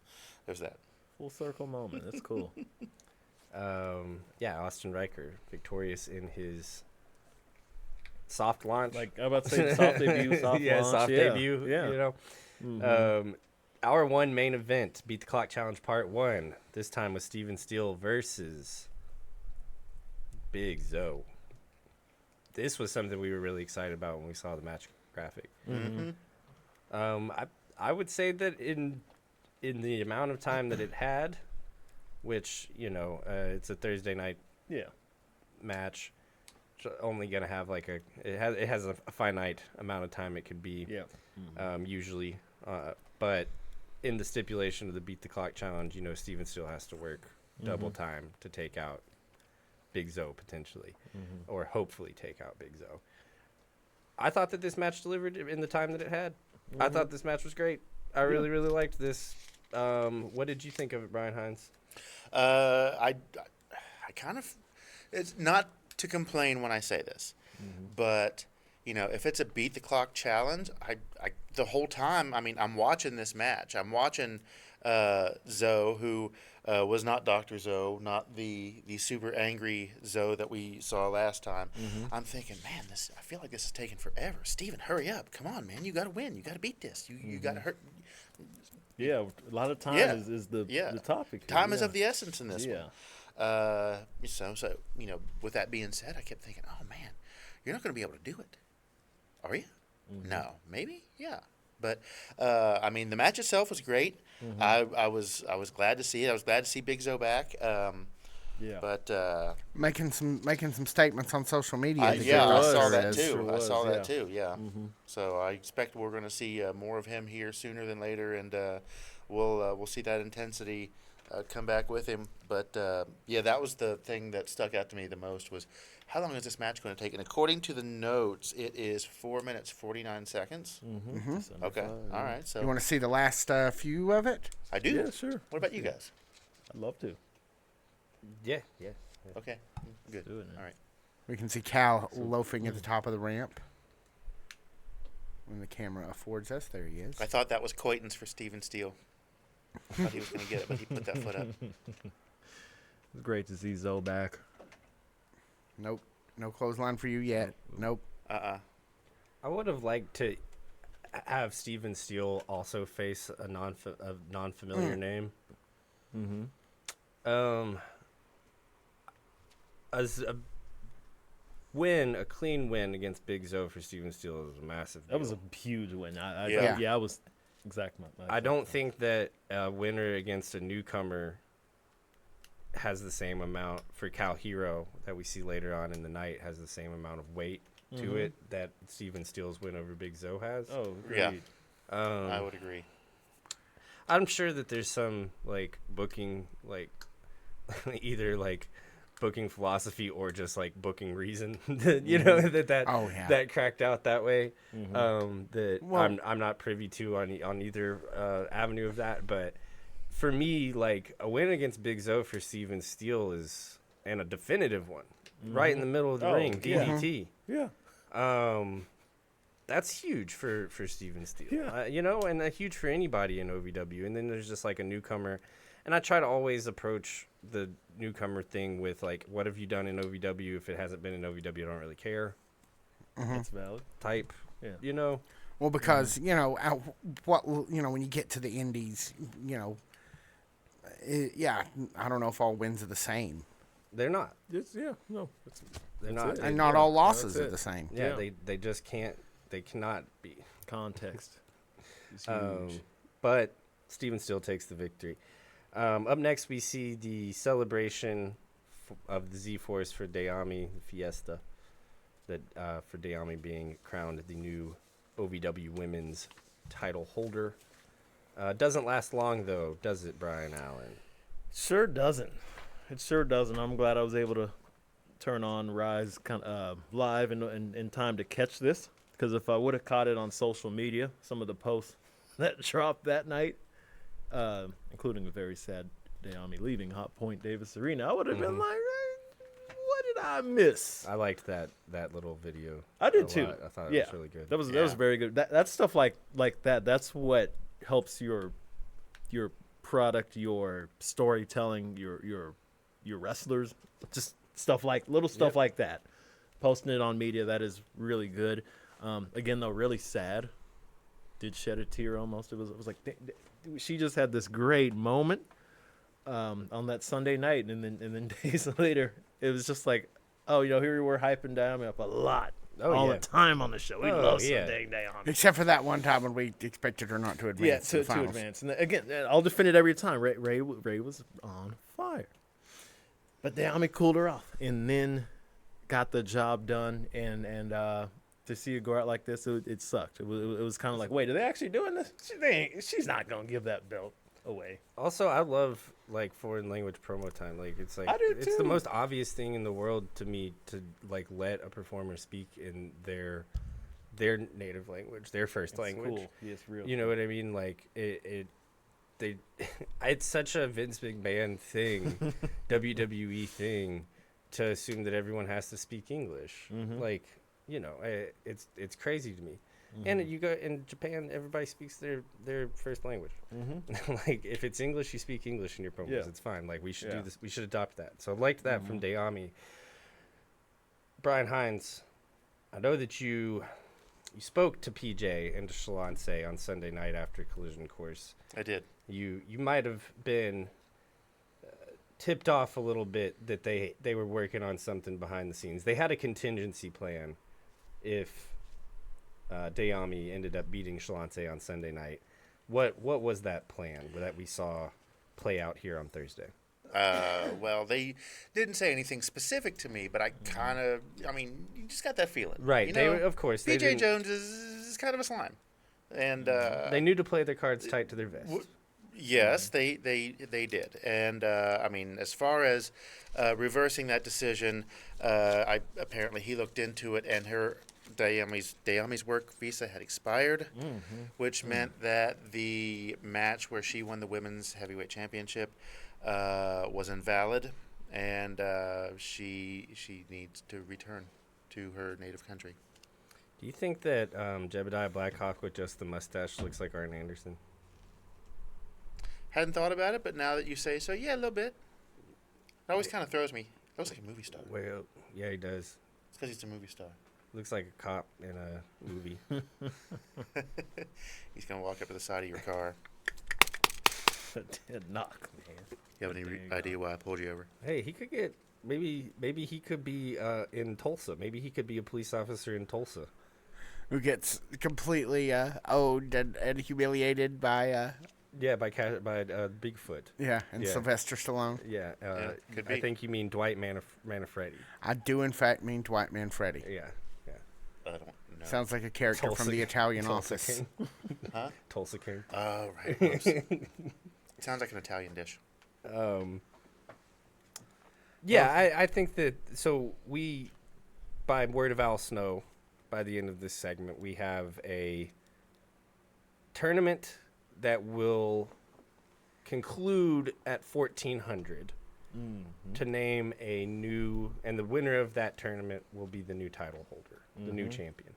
there's that. Full circle moment. That's cool. Yeah, Austin Riker, victorious in his soft launch. Like I'm about to say, soft debut, soft yeah, launch. soft yeah. debut. Yeah. You know. Hour 1 main event, Beat the Clock Challenge Part 1. This time with Steven Steele versus Big Zoe. This was something we were really excited about when we saw the match graphic. I would say that in the amount of time that it had, which, you know, it's a Thursday night Yeah. match, it's only gonna have like it has a finite amount of time it could be. Yeah. Usually, but in the stipulation of the Beat the Clock Challenge, you know, Steven still has to work double time to take out Big Zoe potentially, or hopefully take out Big Zoe. I thought that this match delivered in the time that it had. I thought this match was great. I really, really liked this. What did you think of it, Brian Hines? I kind of, it's not to complain when I say this, but if it's a beat the clock challenge, I the whole time, I mean, I'm watching this match. I'm watching Zoe, who was not Dr. Zoe, not the super angry Zoe that we saw last time. I'm thinking, man, I feel like this is taking forever. Steven, hurry up. Come on, man. You got to win. You got to beat this. You got to hurt. Yeah, a lot of time Yeah. is the topic. Here. Time is Yeah. of the essence in this Yeah. one. So with that being said, I kept thinking, oh man, you're not going to be able to do it, are you? No, maybe, yeah. But I mean, the match itself was great. I was glad to see it. I was glad to see Big Zoe back. Yeah. But Making some statements on social media. I to saw get us that started. too. Sure I saw was, that too. Yeah. Mm-hmm. So I expect we're going to see more of him here sooner than later, and we'll see that intensity come back with him. But yeah, that was the thing that stuck out to me the most was how long is this match going to take? And according to the notes, it is 4 minutes 49 seconds. Okay. All right. So You want to see the last few of it? I do. Yeah, sure. What about you guys? I'd love to. Yeah. Okay. Good. Do it, man. All right. We can see Cal loafing at the top of the ramp. When the camera affords us, there he is. I thought that was Coitons for Steven Steele. I thought he was going to get it, but he put that foot up. It's great to see Zoe back. Nope. No clothesline for you yet. Nope. I would have liked to have Steven Steele also face a non-familiar name. As a clean win against Big Zoe for Steven Steele was a massive deal. That was a huge win. Yeah. I was exact. I don't think that a winner against a newcomer has the same amount for Cal Hero that we see later on in the night has the same amount of weight to it that Steven Steele's win over Big Zoe has. Oh, Yeah. great. I would agree. I'm sure that there's some like booking either like booking philosophy or just like booking reason that that cracked out that way. That I'm not privy to on either avenue of that, but for me, like a win against Big Zoe for Steven Steele is and a definitive one, right in the middle of the ring, DDT. Yeah. That's huge for Steven Steele, Yeah. and huge for anybody in OVW. And then there's just like a newcomer, and I try to always approach the newcomer thing with like, what have you done in OVW? If it hasn't been in OVW, I don't really care. That's valid. Type, Yeah. Well, because when you get to the indies, I don't know if all wins are the same, They're not. They're They're not. it. and not all losses That's are it. the same. Yeah, Yeah. they just can't. They cannot be. Context is huge. But Steven Steele takes the victory. Up next, we see the celebration of the Z-Force for Dayami Fiesta. That for Dayami being crowned the new OVW Women's title holder. Doesn't last long though, does it, Brian Allen? Sure doesn't. It sure doesn't. I'm glad I was able to turn on Rise live in time to catch this. Because if I would have caught it on social media, some of the posts that dropped that night, including the very sad Dayami leaving Hot Point Davis Arena, I would have been like, what did I miss? I liked that little video. I did a too. lot. I thought it was really good. That was very good. That's stuff like that. That's what helps your product, your storytelling, your wrestlers. Just stuff like like that. Posting it on media, that is really good. Again, though, really sad. Did shed a tear almost. It was like she just had this great moment on that Sunday night, and then days later, it was just like, oh, here we were hyping Dayami up a lot. All the time on the show. We love some dang Dayami. Except for that one time when we expected her not to advance. Yeah, to advance. And again, I'll defend it every time. Ray was on fire. But Dayami cooled her off and then got the job done. And to see her go out like this, it sucked. It was kind of like, wait, are they actually doing this? She's not going to give that belt away. Also, I love like foreign language promo time. Like it's like I do it's the too. most obvious thing in the world to me to like let a performer speak in their native language, their first language. Cool. Yes, real. You know what I mean? Like it's such a Vince McMahon thing, WWE thing, to assume that everyone has to speak English. Like, it's crazy to me. And you go in Japan, everybody speaks their first language. Like, if it's English, you speak English in your promos. Yeah. It's fine. Like, we should do this. We should adopt that. So I liked that from Dayami. Brian Hines, I know that you spoke to PJ and to Shalance on Sunday night after Collision Course. I did. You might have been tipped off a little bit that they were working on something behind the scenes. They had a contingency plan if Dayami ended up beating Shalance on Sunday night. What was that plan that we saw play out here on Thursday? Well, they didn't say anything specific to me, but I mean, you just got that feeling. Right. You They know, were, of course. They PJ didn't- Jones is kind of a slime. And They knew to play their cards tight to their vest. yes, they did. And I mean, as far as reversing that decision, apparently he looked into it, and Dayami's work visa had expired, which meant that the match where she won the women's heavyweight championship was invalid, and she needs to return to her native country. Do you think that Jebediah Blackhawk with just the mustache looks like Arn Anderson? Hadn't thought about it, but now that you say so, yeah, a little bit. It always kind of throws me. Looks like a movie star. Well, yeah, he does. It's because he's a movie star. Looks like a cop in a movie. He's gonna walk up to the side of your car. Knock, man. You have any idea why I pulled you over? Hey, he could get maybe he could be in Tulsa. Maybe he could be a police officer in Tulsa. Who gets completely owed and humiliated by Yeah, by Bigfoot. and Yeah. Sylvester Stallone. Yeah, could I be. think you mean Dwight Manfredi. I do in fact mean Dwight Manfredi. Yeah, yeah. I don't know. Sounds like a character Tulsa- from the Italian Tulsa Office. King. Huh? Tulsa King. Oh, right. Whoops. Sounds like an Italian dish. Yeah, I think that. So we, by word of Al Snow, by the end of this segment, we have a tournament that will conclude at 1400 to name a new, and the winner of that tournament will be the new title holder, the new champion.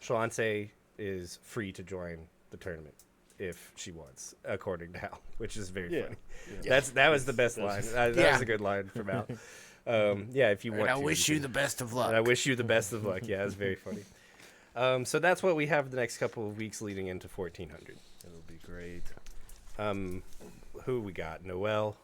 Shalance is free to join the tournament if she wants, according to Al, which is very funny. That was the best line. That was a good line from Al. Yeah, if you want And I to. wish you the best of luck. And I wish you the best of luck. Yeah, it's very funny. So that's what we have the next couple of weeks leading into 1400. It'll be great. Who we got? Noel,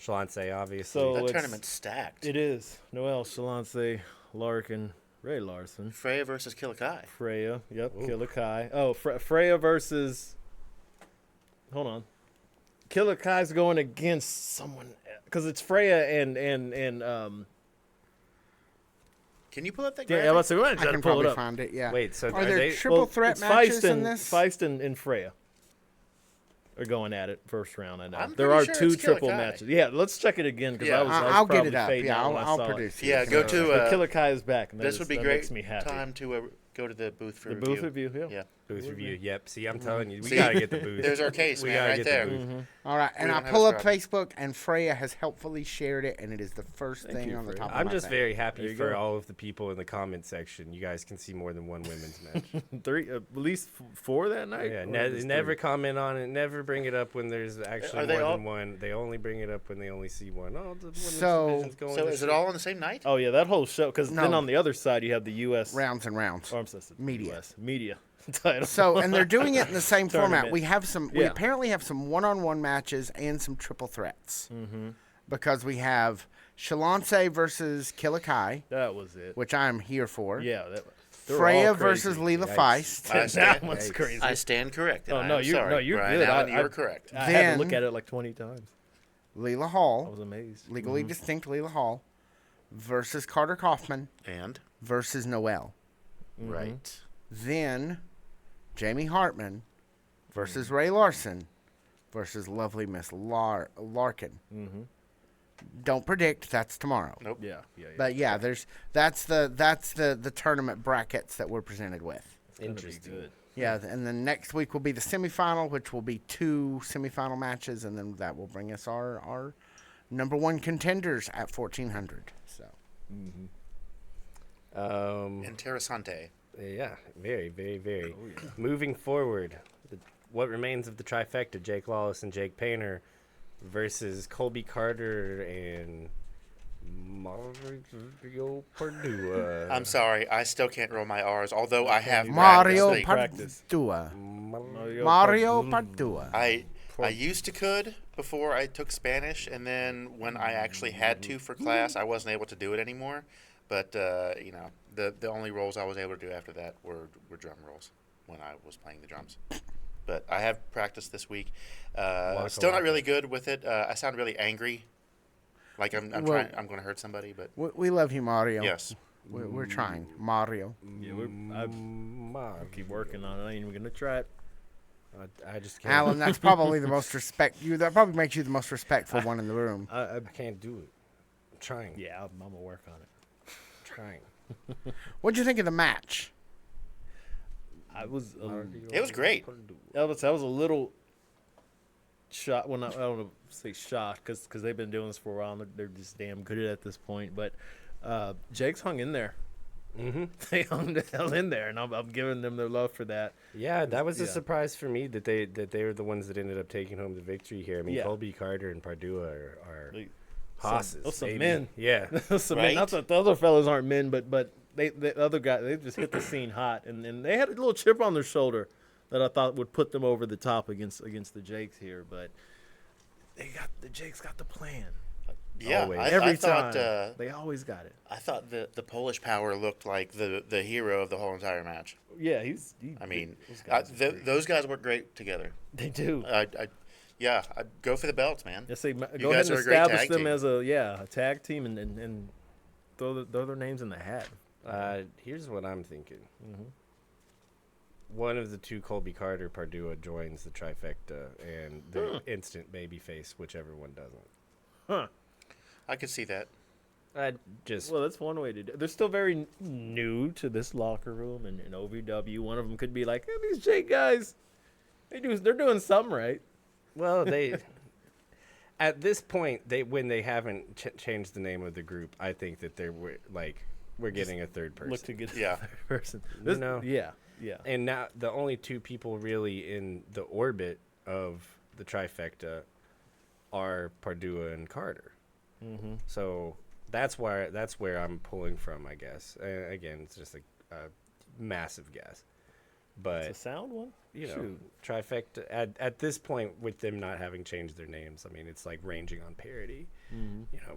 Shalance, obviously. So That it's- tournament's stacked. It is. Noel, Shalance, Larkin, Ray Larson, Freya versus Killakai. Freya. Yep, Ooh. Killer Kai. Oh, Freya versus. Hold on. Killer Kai's going against someone because it's Freya and Can you pull up that yeah, graphic? let's see. I can pull it probably up. find it. Yeah. Wait, so Are there they? triple threat it's matches Feist in and, this? Feist and Freya are going at it first round. I know I'm there pretty are sure two it's triple Killakai. matches. Yeah, let's check it again because Yeah. I was I'll get probably it up. fading Yeah, out when I I'll saw it. produce it. Yeah, go But, to But Killer Kai is back. And this would be that great makes me happy. time to go to the booth for The review. booth review. Yeah. Yeah. Booth review. Yep. See, I'm telling you, we See, gotta get the booth. There's our case, we man, gotta right get there. the booth. All right, and We I don't have pull a up scrub. Facebook, and Freya has helpfully shared it, and it is the first Thank thing you, on the Freya. top of I'm my just thing. very There happy you for go. all of the people in the comment section. You guys can see more than one women's match. Three, at least four that night. Yeah, Or just never three? comment on it. Never bring it up when there's actually Are they more all- than one. They only bring it up when they only see one. Oh, the women's So- division's going So to is it shit. all on the same night? Oh yeah, that whole show. Because then No. on the other side you have the U.S. Rounds and rounds. Arms System. Media. US media title. So, and they're doing it in the same format. Tournament. We have some. We Yeah. apparently have some one-on-one matches and some triple threats. Because we have Shalance versus Killer Kai, that was it. which I'm here for. Yeah. They're Freya all crazy. versus Leela Yikes. Feist. I that stand, one's Yikes. crazy. I stand corrected. Oh no, I'm you're sorry. no, you're Brian good. Allen, you I- were correct. I had to look Then- at it like 20 times. Leela I Hall, was amazed. legally distinct Leela Hall, versus Carter Kaufman And versus Noel. right. Then Jamie Hartman versus Ray Larson versus lovely Miss Larkin. Don't predict. That's tomorrow. Nope. Yeah. But yeah, that's the tournament brackets that we're presented with. It's gonna be Interesting. good. Yeah, and then next week will be the semifinal, which will be 2 semifinal matches, and then that will bring us our number 1 contenders at 1,400. So Interessante. Yeah, very, very, very. Moving forward, what remains of the trifecta, Jake Lawless and Jake Painter versus Colby Carter and Mario Perdua. I'm sorry, I still can't roll my R's, although I have Mario practiced. Perdua. Mario Mario Perdua. I used to could before I took Spanish, and then when I actually had to for class, I wasn't able to do it anymore. But the only rolls I was able to do after that were drum rolls when I was playing the drums. But I have practiced this week. Still not really good with it. I sound really angry, like I'm trying. I'm going to hurt somebody. But We love you, Mario. yes, We're trying. Mario. Yeah, I'll keep working on it. I ain't even gonna try it. I just can't. Alan, that's probably the most that probably makes you the most respectful one in the room. I can't do it. I'm trying. Yeah, I'm gonna work on it. Trying. What'd you think of the match? I was. it was great. Elvis, I was a little shocked. Well, I don't want to say shocked because they've been doing this for a while and they're just damn good at this point. But Jake's hung in there. Mm-hmm. They hung the hell in there, and I'm giving them their love for that. Yeah, that was a Yeah. surprise for me that they were the ones that ended up taking home the victory here. I mean, Yeah. Colby Carter and Pardua are Like, hosses. some baby. men. Yeah. Some Right? men, not that the other fellas aren't men, but the other guy, they just hit the scene hot, and they had a little chip on their shoulder that I thought would put them over the top against the Jakes here. But the Jakes got the plan. Yeah, Always. Every I thought time they always got it. I thought the Polish Power looked like the hero of the whole entire match. Yeah, I mean, those guys are great. those guys work great together. They do. I'd go for the belts, man. Yes, they go ahead guys and are a great establish tag them team. as a tag team and throw their names in the hat. Here's what I'm thinking. One of the two, Colby Carter, Pardua, joins the trifecta, and the instant babyface, whichever one doesn't. Huh. I could see that. I just Well, that's one way to do it. They're still very new to this locker room and OVW. One of them could be like, hey, these Jake guys, they're doing something right. well they at this point when they haven't changed the name of the group, I think that we're getting a third person. Look to get Yeah. a third person. You know? Yeah. And now the only two people really in the orbit of the trifecta are Pardua and Carter. Mm-hmm. So that's where I'm pulling from, I guess. Again, it's just a massive guess, but It's a sound one. you know, Shoot. trifecta at this point with them not having changed their names. I mean, it's like ranging on parody,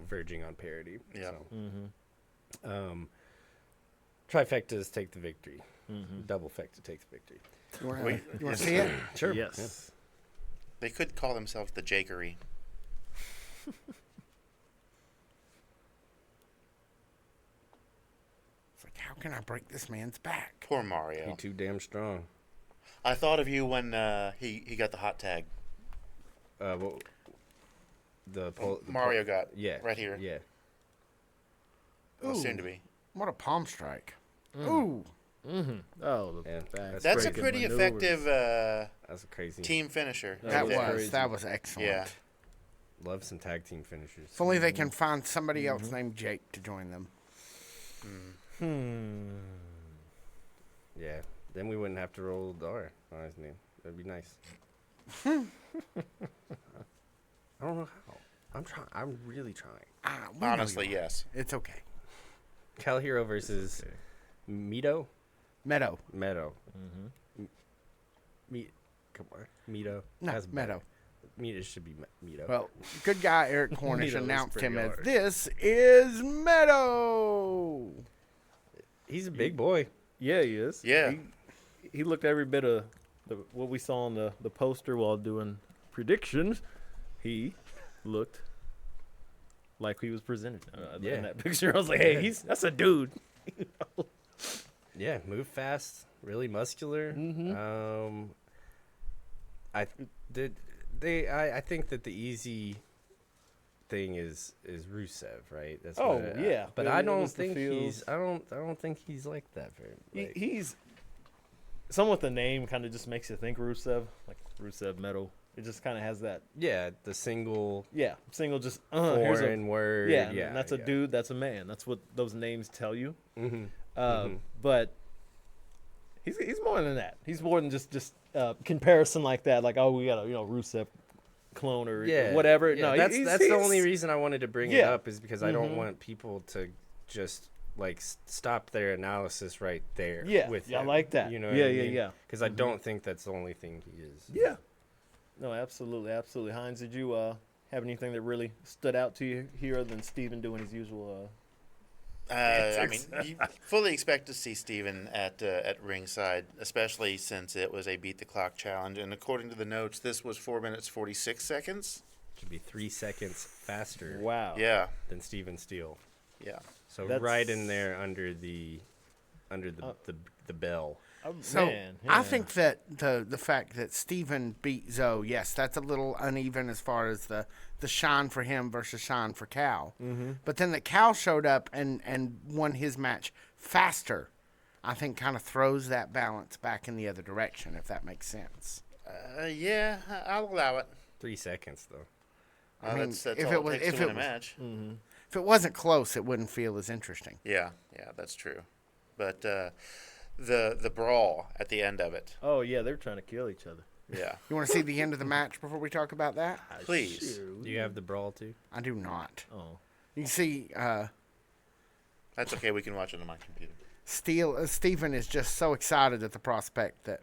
verging on parody. Yeah. So, trifectas take the victory. Double fecta takes the victory. You want Wait, to see it? Sure. Yes. They could call themselves the Jakery. It's like, how can I break this man's back? Poor He Mario. too damn strong. I thought of you when he got the hot tag. Well, the Mario got yeah, right here. Yeah. Well, Ooh. soon to be. What a palm strike. Ooh. Oh, Yeah, back That's a breaking pretty maneuvers. effective That's a crazy. team finisher. That That was was crazy. that was excellent. Yeah. Love some tag team finishers. If only they can find somebody else named Jake to join them. Yeah. Then we wouldn't have to roll the R on his name. That'd be nice. I don't know how. I'm trying. I'm really trying. We know Honestly, you are. yes. It's okay. Cal Hero versus Mito. Meadow. Meadow. Come on. Mito. No, That's Meadow. Mito should be Mito. Well, good guy Eric Cornish Meadow is announced pretty him as hard. this is Meadow. He's a big boy. Yeah, he is. Yeah. He looked every bit of what we saw on the poster while doing predictions. He looked like he was presented Yeah. in that picture. I was like, hey, that's a dude. Yeah, move fast, really muscular. I think that the easy thing is Rusev, right? That's Oh, what yeah. but It I don't was the think feels. I don't think he's like that very. Like, He's someone with the name kind of just makes you think Rusev, like Rusev Metal. It just kind of has that. Yeah, the single Single just here's a foreign word. yeah, Yeah, and that's a dude, that's a man. That's what those names tell you. Mm-hmm. But he's more than that. He's more than just comparison like that. Like, oh, we got a Rusev clone or whatever. Yeah, No, that's he's the only reason I wanted to bring it Yeah. up is because I don't want people to just like stop their analysis right there. Yeah, with I him, like that. You know, Yeah, what I yeah, mean? yeah. Because I don't think that's the only thing he is. Yeah. No, absolutely, absolutely. Hines, did you have anything that really stood out to you here other than Steven doing his usual? I mean, you fully expect to see Steven at ringside, especially since it was a beat the clock challenge. And according to the notes, this was 4 minutes 46 seconds. Should be 3 seconds faster Wow. Yeah, than Steven Steele. yeah. So That's- right in there under the bell. Oh, So man, I yeah. think that the fact that Steven beat Zoe, yes, that's a little uneven as far as the shine for him versus shine for Cal. Mm-hmm. But then that Cal showed up and won his match faster, I think kind of throws that balance back in the other direction, if that makes sense. Yeah, I'll allow it. 3 seconds though. I mean, that's if all it it was- takes if to win it a was- match. If it wasn't close, it wouldn't feel as interesting. Yeah, that's true. But the brawl at the end of it, Oh yeah, they're trying to kill each other. yeah. You want to see the end of the match before we talk about that? Please. Do you have the brawl too? I do not. Oh. You can see That's okay. We can watch it on my computer. Stephen is just so excited at the prospect that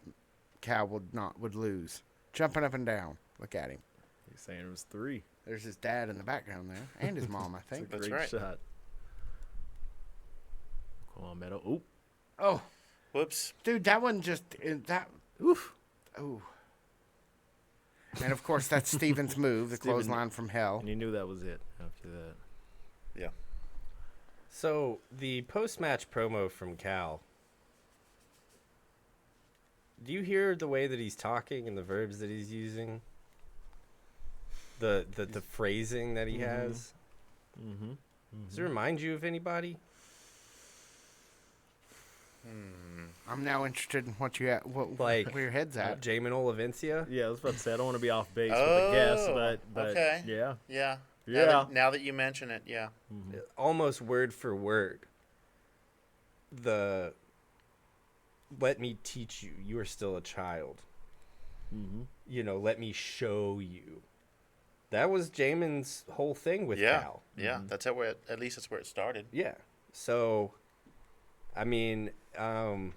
Cal would lose. Jumping up and down. Look at him. He's saying it was 3. There's his dad in the background there, and his mom, I think. That's Great right. shot. Come on, Meadow. Oop. Oh, Whoops. dude, that one just that. Oof. Ooh. And of course, that's Steven's move, the Steven- clothesline from hell. And you knew that was it after that. Yeah. So the post-match promo from Cal. Do you hear the way that he's talking and the verbs that he's using? The phrasing that he has. Mm-hmm. Does it remind you of anybody? I'm now interested in what you Like, where your head's at. Jamin Olivencia? Yeah, I was about to say I don't want to be off base with a guess, Oh, but okay. yeah. Yeah. Yeah. Now that you mention it, yeah. Almost word for word. The let me teach you. You are still a child. Mm-hmm. You know, let me show you. That was Jamin's whole thing with Yeah. Cal. Yeah. That's at least that's where it started. Yeah. So, I mean, I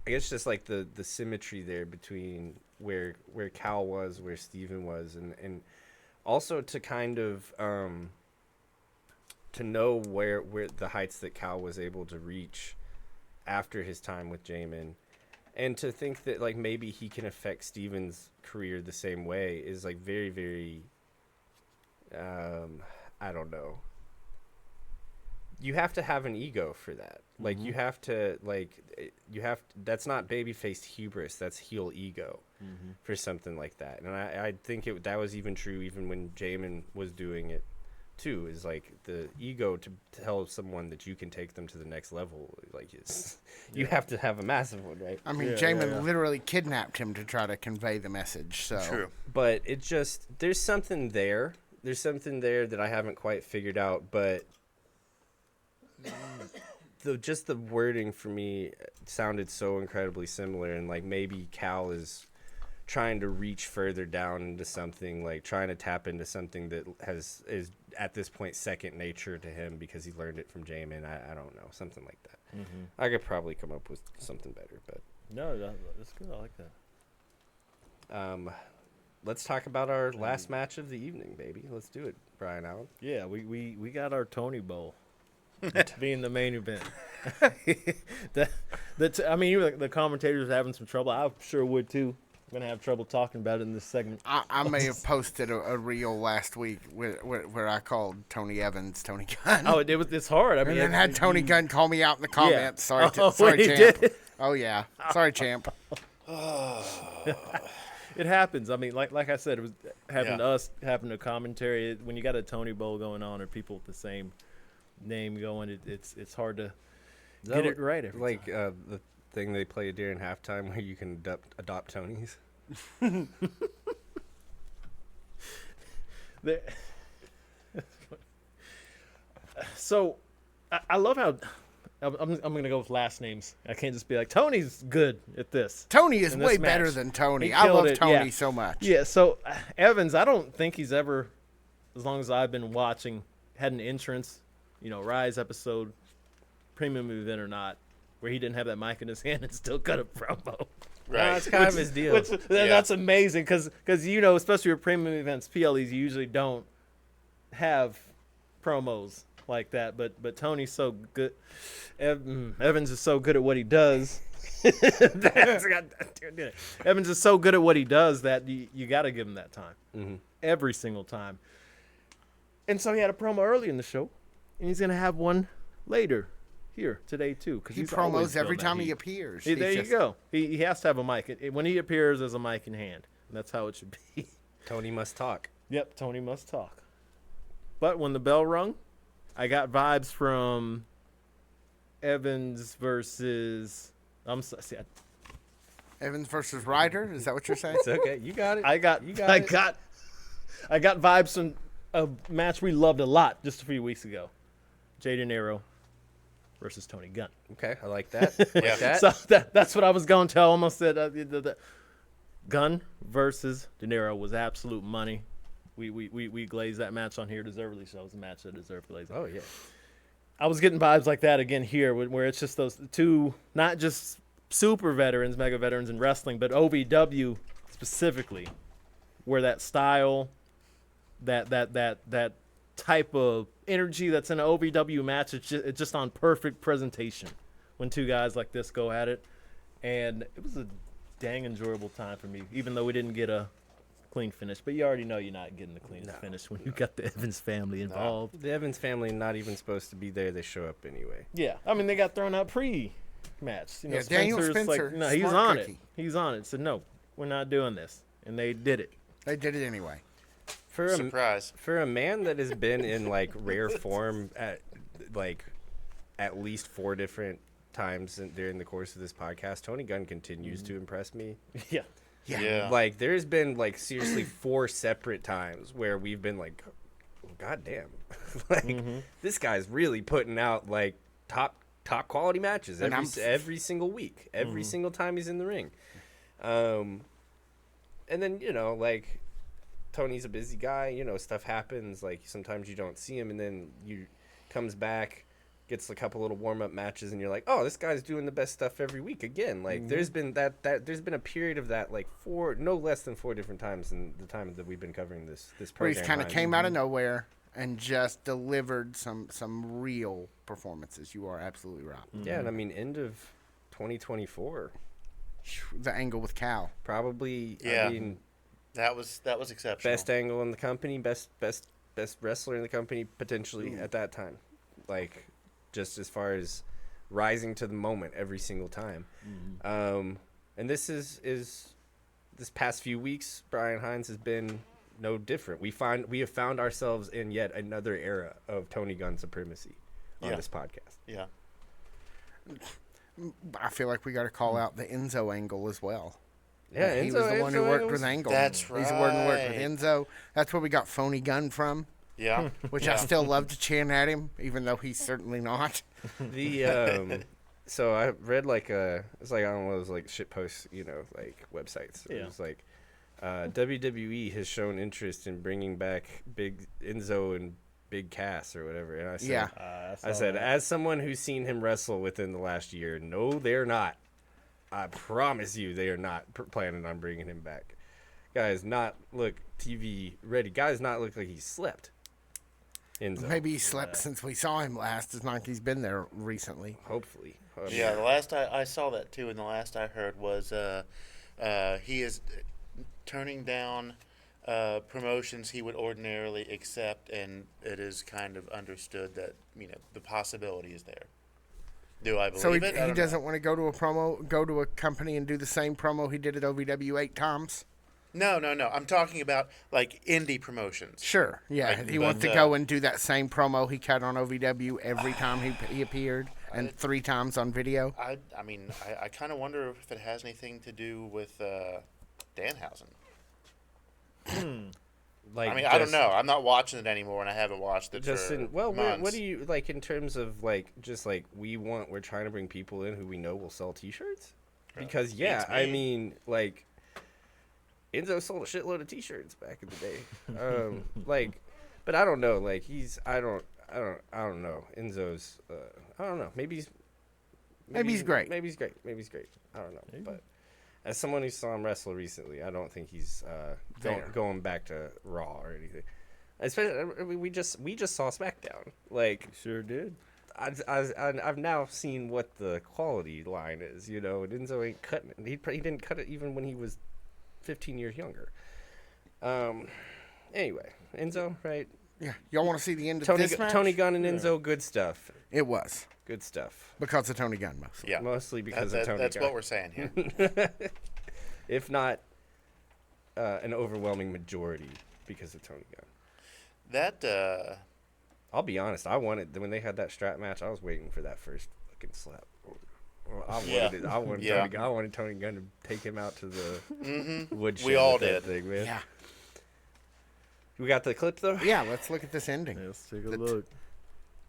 guess just like the symmetry there between where Cal was, where Steven was, and also to kind of to know where the heights that Cal was able to reach after his time with Jamin, and to think that like maybe he can affect Steven's career the same way is like very, very I don't know. You have to have an ego for that. Like you have to that's not baby-faced hubris, that's heel ego for something like that. And I think that was even true even when Jamin was doing it too, is like the ego to tell someone that you can take them to the next level. Like you have to have a massive one, right? I mean, Yeah, Jamin yeah. literally kidnapped him to try to convey the message. So True. But it just there's something there. There's something there that I haven't quite figured out, but the wording for me sounded so incredibly similar, and like maybe Cal is trying to reach further down into something, like trying to tap into something that is at this point second nature to him because he learned it from Jamin. I don't know, something like that. I could probably come up with something better, but No, that's good. I like that. let's talk about our last match of the evening, baby. Let's do it, Brian Allen. Yeah, we got our Tony Bowl being the main event. I mean, even the commentators are having some trouble. I sure would too. I'm gonna have trouble talking about it in this segment. I may have posted a reel last week where I called Tony Evans Tony Gunn. Oh, it's hard. I mean, and then had Tony Gunn call me out in the comments. Sorry, Oh, sorry, he champ. did? Oh yeah, sorry, champ. It happens. I mean, like I said, it was happened to Yeah. us, happened to commentary. When you got a Tony Bowl going on or people with the same name going, it's hard to get it right every Like time. the thing they play during halftime where you can adopt Tonys? So, I love how I'm going to go with last names. I can't just be like, Tony's good at this. Tony is in this way better match. than Tony. He I killed love it, Tony yeah. so much. Yeah, so Evans, I don't think he's ever, as long as I've been watching, had an entrance, Rise episode, premium event or not, where he didn't have that mic in his hand and still cut a promo. Right. That's kind of his deal. That's amazing because especially with premium events, PLEs usually don't have promos like that. But Tony's so good. Evans is so good at what he does. Evans is so good at what he does that you got to give him that time every single time. And so he had a promo early in the show, and he's gonna have one later. Here today too, because he promos every time he appears. There you go. He has to have a mic. When he appears, there's a mic in hand, and that's how it should be. Tony must talk. Yep, Tony must talk. But when the bell rung, I got vibes from Evans versus. Evans versus Ryder. Is that what you're saying? It's okay. You got it. I got vibes from a match we loved a lot just a few weeks ago. Jay De Niro versus Tony Gunn. Okay, I like that. Like that. So that's what I was going to tell. Almost said Gunn versus De Niro was absolute money. We glazed that match on here deservedly. So it was a match that deserved glazing. Oh yeah. I was getting vibes like that again here, where it's just those two, not just super veterans, mega veterans in wrestling, but OVW specifically, where that style, that type of energy that's in an OVW match, it's just on perfect presentation when two guys like this go at it. And it was a dang enjoyable time for me, even though we didn't get a clean finish. But you already know you're not getting the cleanest finish when you got the Evans family involved. The Evans family not even supposed to be there. They show up anyway. Yeah, I mean, they got thrown out pre-match. Daniel Spencer's Spencer, like, no, he's smart on cookie. it. He's on it. Said, no, we're not doing this. And they did it. They did it anyway. Surprise. For a man that has been in like rare form at least 4 different times during the course of this podcast, Tony Gunn continues to impress me. Yeah. Yeah. Like there's been like seriously 4 separate times where we've been like, oh, God damn, like this guy's really putting out like top quality matches every single week, every single time he's in the ring. And then like Tony's a busy guy, stuff happens, like sometimes you don't see him, and then you comes back, gets a couple little warm-up matches, and you're like, oh, this guy's doing the best stuff every week again. Like there's been there's been a period of that, like no less than 4 different times in the time that we've been covering this Where program. he's kind of came out of nowhere and just delivered some real performances. You are absolutely right. Yeah, and I mean end of 2024, The angle with Cal. probably. Yeah. I mean, That was exceptional. best angle in the company, best wrestler in the company potentially at that time, like just as far as rising to the moment every single time. And this is this past few weeks, Brian Hines has been no different. We have found ourselves in yet another era of Tony Gunn supremacy on this podcast. Yeah. I feel like we got to call out the Enzo angle as well. Yeah, He was the one who worked with Angle. That's He's the one who worked with right. Enzo. That's where we got Phony Gun from, Yeah. which I still love to chant at him, even though he's certainly not. The so I read it's like I don't know, those like shit posts, like websites. Yeah. It was like WWE has shown interest in bringing back Big Enzo and Big Cass or whatever, and I said, Yeah. I said, as someone who's seen him wrestle within the last year, no, they're not. I promise you, they are not planning on bringing him back. Guys, not look TV ready. Guys, not look like he slept. Enzo, Maybe he slept since we saw him last. It's not like he's been there recently. hopefully. Yeah, the last I saw that too, and the last I heard was he is turning down promotions he would ordinarily accept, and it is kind of understood that the possibility is there. Do I believe So it? I he don't know. doesn't want to go to a company and do the same promo he did at OVW 8 times? No. I'm talking about like indie promotions. Sure, yeah. Like, He wants to go and do that same promo he cut on OVW every time he appeared. and 3 times on video. I mean, I kind of wonder if it has anything to do with Danhausen. Like, I mean, I don't know. I'm not watching it anymore, and I haven't watched it Just for in, well, months. what do you like in terms of like just like we're trying to bring people in who we know will sell T-shirts? Because yeah, Beats I me. mean like Enzo sold a shitload of T-shirts back in the day. Like, but I don't know. Like I don't know. Enzo's I don't know. Maybe he's great. Maybe he's great. I don't know. But as someone who saw him wrestle recently, I don't think he's going back to Raw or anything. Especially, I mean, we just saw SmackDown. Like, Sure did. I've now seen what the quality line is. You know, and Enzo ain't cutting it. He didn't cut it even when he was 15 years younger. Anyway, Enzo, right? Yeah, y'all want to see the end of this match? Tony Gunn and Enzo, good stuff. It was Good stuff. because of Tony Gunn mostly. Yeah, Mostly because of Tony that's Gunn. what we're saying here. If not an overwhelming majority because of Tony Gunn. That I'll be honest. I wanted when they had that strap match. I was waiting for that first fucking slap. I wanted Yeah. it. I wanted Yeah. I wanted Tony Gunn to take him out to the woodshed. We all with that did. thing, man. Yeah, We got the clip though. yeah. Let's look at this ending. Yeah, let's take a look.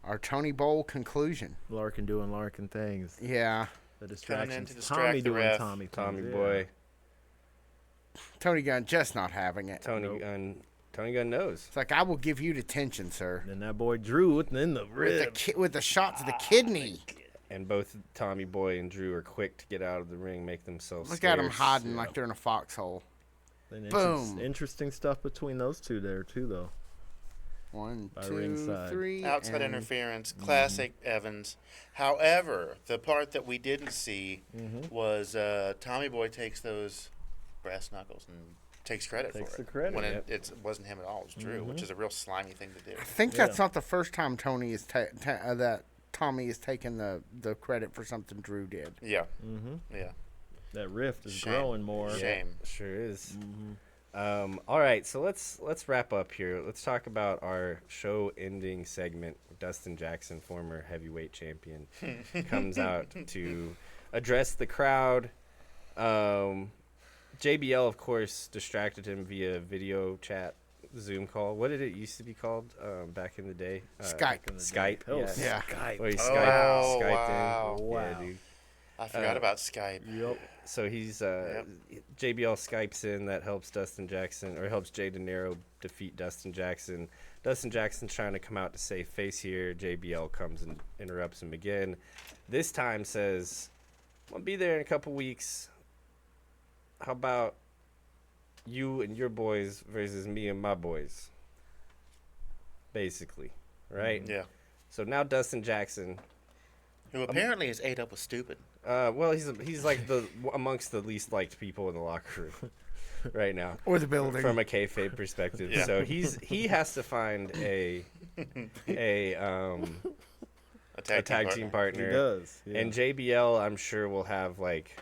Our Tony Bowl conclusion. Larkin doing Larkin things. Yeah, The in to distractions. distract Tommy the doing ref. Tommy things. Tommy yeah. boy. Tony Gunn just not having it. Tony Gunn knows. It's like, I will give you detention, sir. And that boy Drew within the With rib. with the shot to the kidney. And both Tommy Boy and Drew are quick to get out of the ring, make themselves Look at them scarce. hiding like they're in a foxhole. And Boom. Interesting stuff between those two there too, though. 1, By 2, ringside. 3. outside and interference, classic Evans. However, the part that we didn't see was Tommy Boy takes those brass knuckles and takes credit Takes for the it. credit. When Yep. it wasn't him at all, it was Drew, which is a real slimy thing to do. I think Yeah. that's not the first time Tony is that Tommy is taking the credit for something Drew did. Yeah. Yeah. That rift is Shame. growing more. Shame. Sure is. All right, so let's wrap up here. Let's talk about our show-ending segment. Dustin Jackson, former heavyweight champion, comes out to address the crowd. JBL, of course, distracted him via video chat, Zoom call. What did it used to be called back in the day? Skype. Skype. Oh, yeah. Yeah. Skype. Or he Oh, Skyped wow. in. Wow. Yeah, dude. I forgot about Skype. Yep. So he's JBL Skypes in. That helps Dustin Jackson, or helps Jay De Niro defeat Dustin Jackson. Dustin Jackson's trying to come out to save face here. JBL comes and interrupts him again. This time says, "I'll be there in a couple weeks. How about you and your boys versus me and my boys?" Basically, right? Yeah. So now Dustin Jackson. Who apparently is ate up with stupid. Well, he's like the amongst the least liked people in the locker room right now. Or the building. From a kayfabe perspective. Yeah. So he has to find a tag team He partner. does. Yeah. And JBL, I'm sure, will have like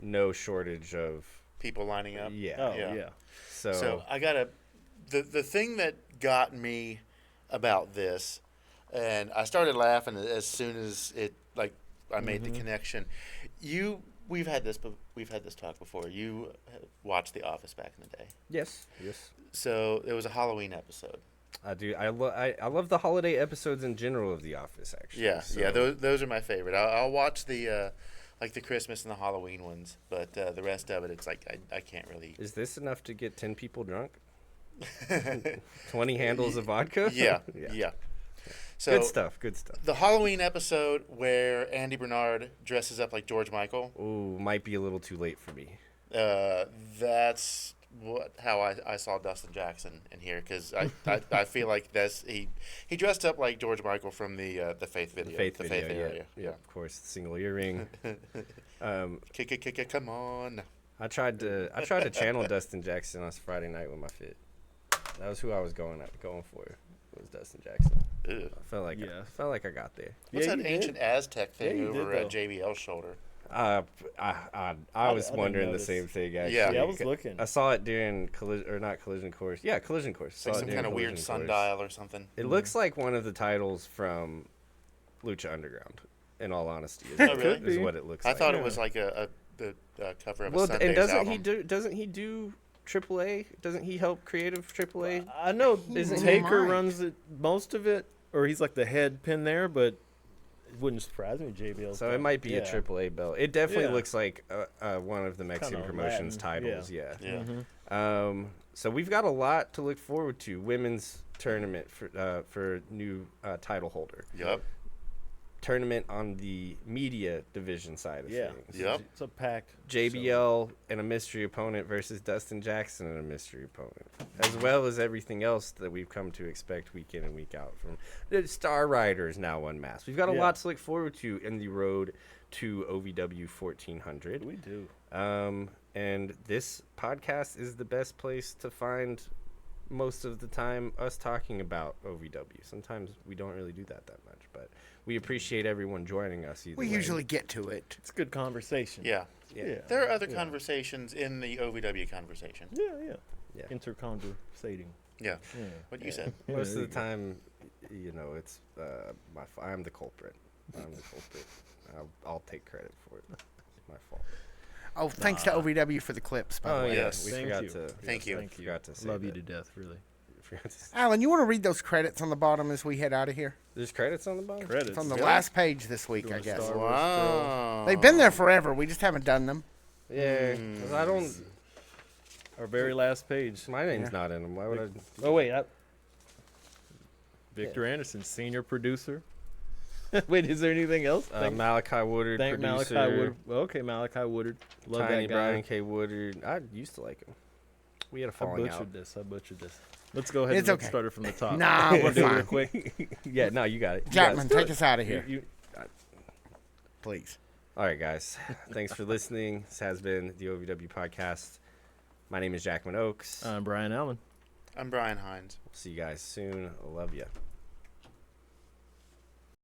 no shortage of People lining up. yeah. Oh Yeah. yeah. So I gotta the thing that got me about this, and I started laughing as soon as it like I made the connection. We've had this talk before. You watched The Office back in the day, Yes. so there was a Halloween episode. I do. I love the holiday episodes in general of The Office. Actually. Yeah, So- yeah, those are my favorite. I'll watch the like the Christmas and the Halloween ones, but the rest of it, it's like I can't really. Is this enough to get 10 people drunk? 20 handles of vodka? Yeah, yeah. So Good stuff. Good stuff. the Halloween episode where Andy Bernard dresses up like George Michael. Ooh, might be a little too late for me. That's how I saw Dustin Jackson in here, because I feel like he dressed up like George Michael from the Faith video. Faith video, area. yeah. Of course, single earring. Come on. I tried to channel Dustin Jackson on Friday night with my fit. That was who I was going for. Was Dustin Jackson. Ew. I felt like I got there. What's Yeah, that you ancient did. Aztec thing Yeah, you over did, at JBL's shoulder? I was didn't wondering the notice. same thing actually. Yeah. Yeah, I was looking. I saw it during collision course. Yeah, collision course. It's like Saw it some during kind of weird Collision Course. sundial or something. It looks like one of the titles from Lucha Underground. In all honesty, is, Oh, what, really? is what it looks I like. thought it was like the cover of a Well, Sunday's and album. doesn't he do AAA? Doesn't he help creative AAA? I know Isn't he Taker might. runs it, most of it, or he's like the head pin there, but it wouldn't surprise me. JBL. So it might be a AAA belt. It definitely Yeah. looks like one of the Mexican Kinda promotions Latin, titles. Yeah. Yeah. So we've got a lot to look forward to. Women's tournament for new title holder. Yep. Tournament on the media division side of Yeah. things. Yep. It's a packed. JBL and a mystery opponent versus Dustin Jackson and a mystery opponent, as well as everything else that we've come to expect week in and week out from the Star Riders now unmasked. We've got a lot to look forward to in the road to OVW 1400. We do. And this podcast is the best place to find most of the time us talking about OVW. Sometimes we don't really do that much, but we appreciate everyone joining us either We way. usually get to it. It's good conversation. Yeah. Yeah. There are other conversations in the OVW conversation. Yeah. Yeah. Interconversating. Yeah. Yeah. What you said. Most of there the you go. time, it's I'm the culprit. I'm the culprit. I'll take credit for it. It's my fault. Oh, thanks to OVW for the clips, by the Oh way. yes, Yes. we Thank forgot you. to. Thank you. Thank you. Forgot to say Love you that. to death, really. Forgot to say- Alan, you want to read those credits on the bottom as we head out of here? There's credits on the bottom. Credits. It's on the Really? last page this week, Doing I a guess. Star Wars Wow. They've been there forever. We just haven't done them. Yeah, 'cause I don't. Our very last page. My name's not in them. Why would I? Oh wait, Victor Anderson, senior producer. Wait, is there anything else? Malachi Woodard, Thank producer. Malachi Woodard. Well, okay, Malachi Woodard. Love Tiny that guy. Brian K. Woodard. I used to like him. We had a I falling out. butchered this. Let's go ahead It's and okay. start it from the top. Nah, we're Do it real fine. quick. Yeah, no, you got it. You Jackman, got it. take us out of here, You- please. All right, guys. Thanks for listening. This has been the OVW podcast. My name is Jackman Oaks. I'm Brian Allen. I'm Brian Hines. See you guys soon. I love you.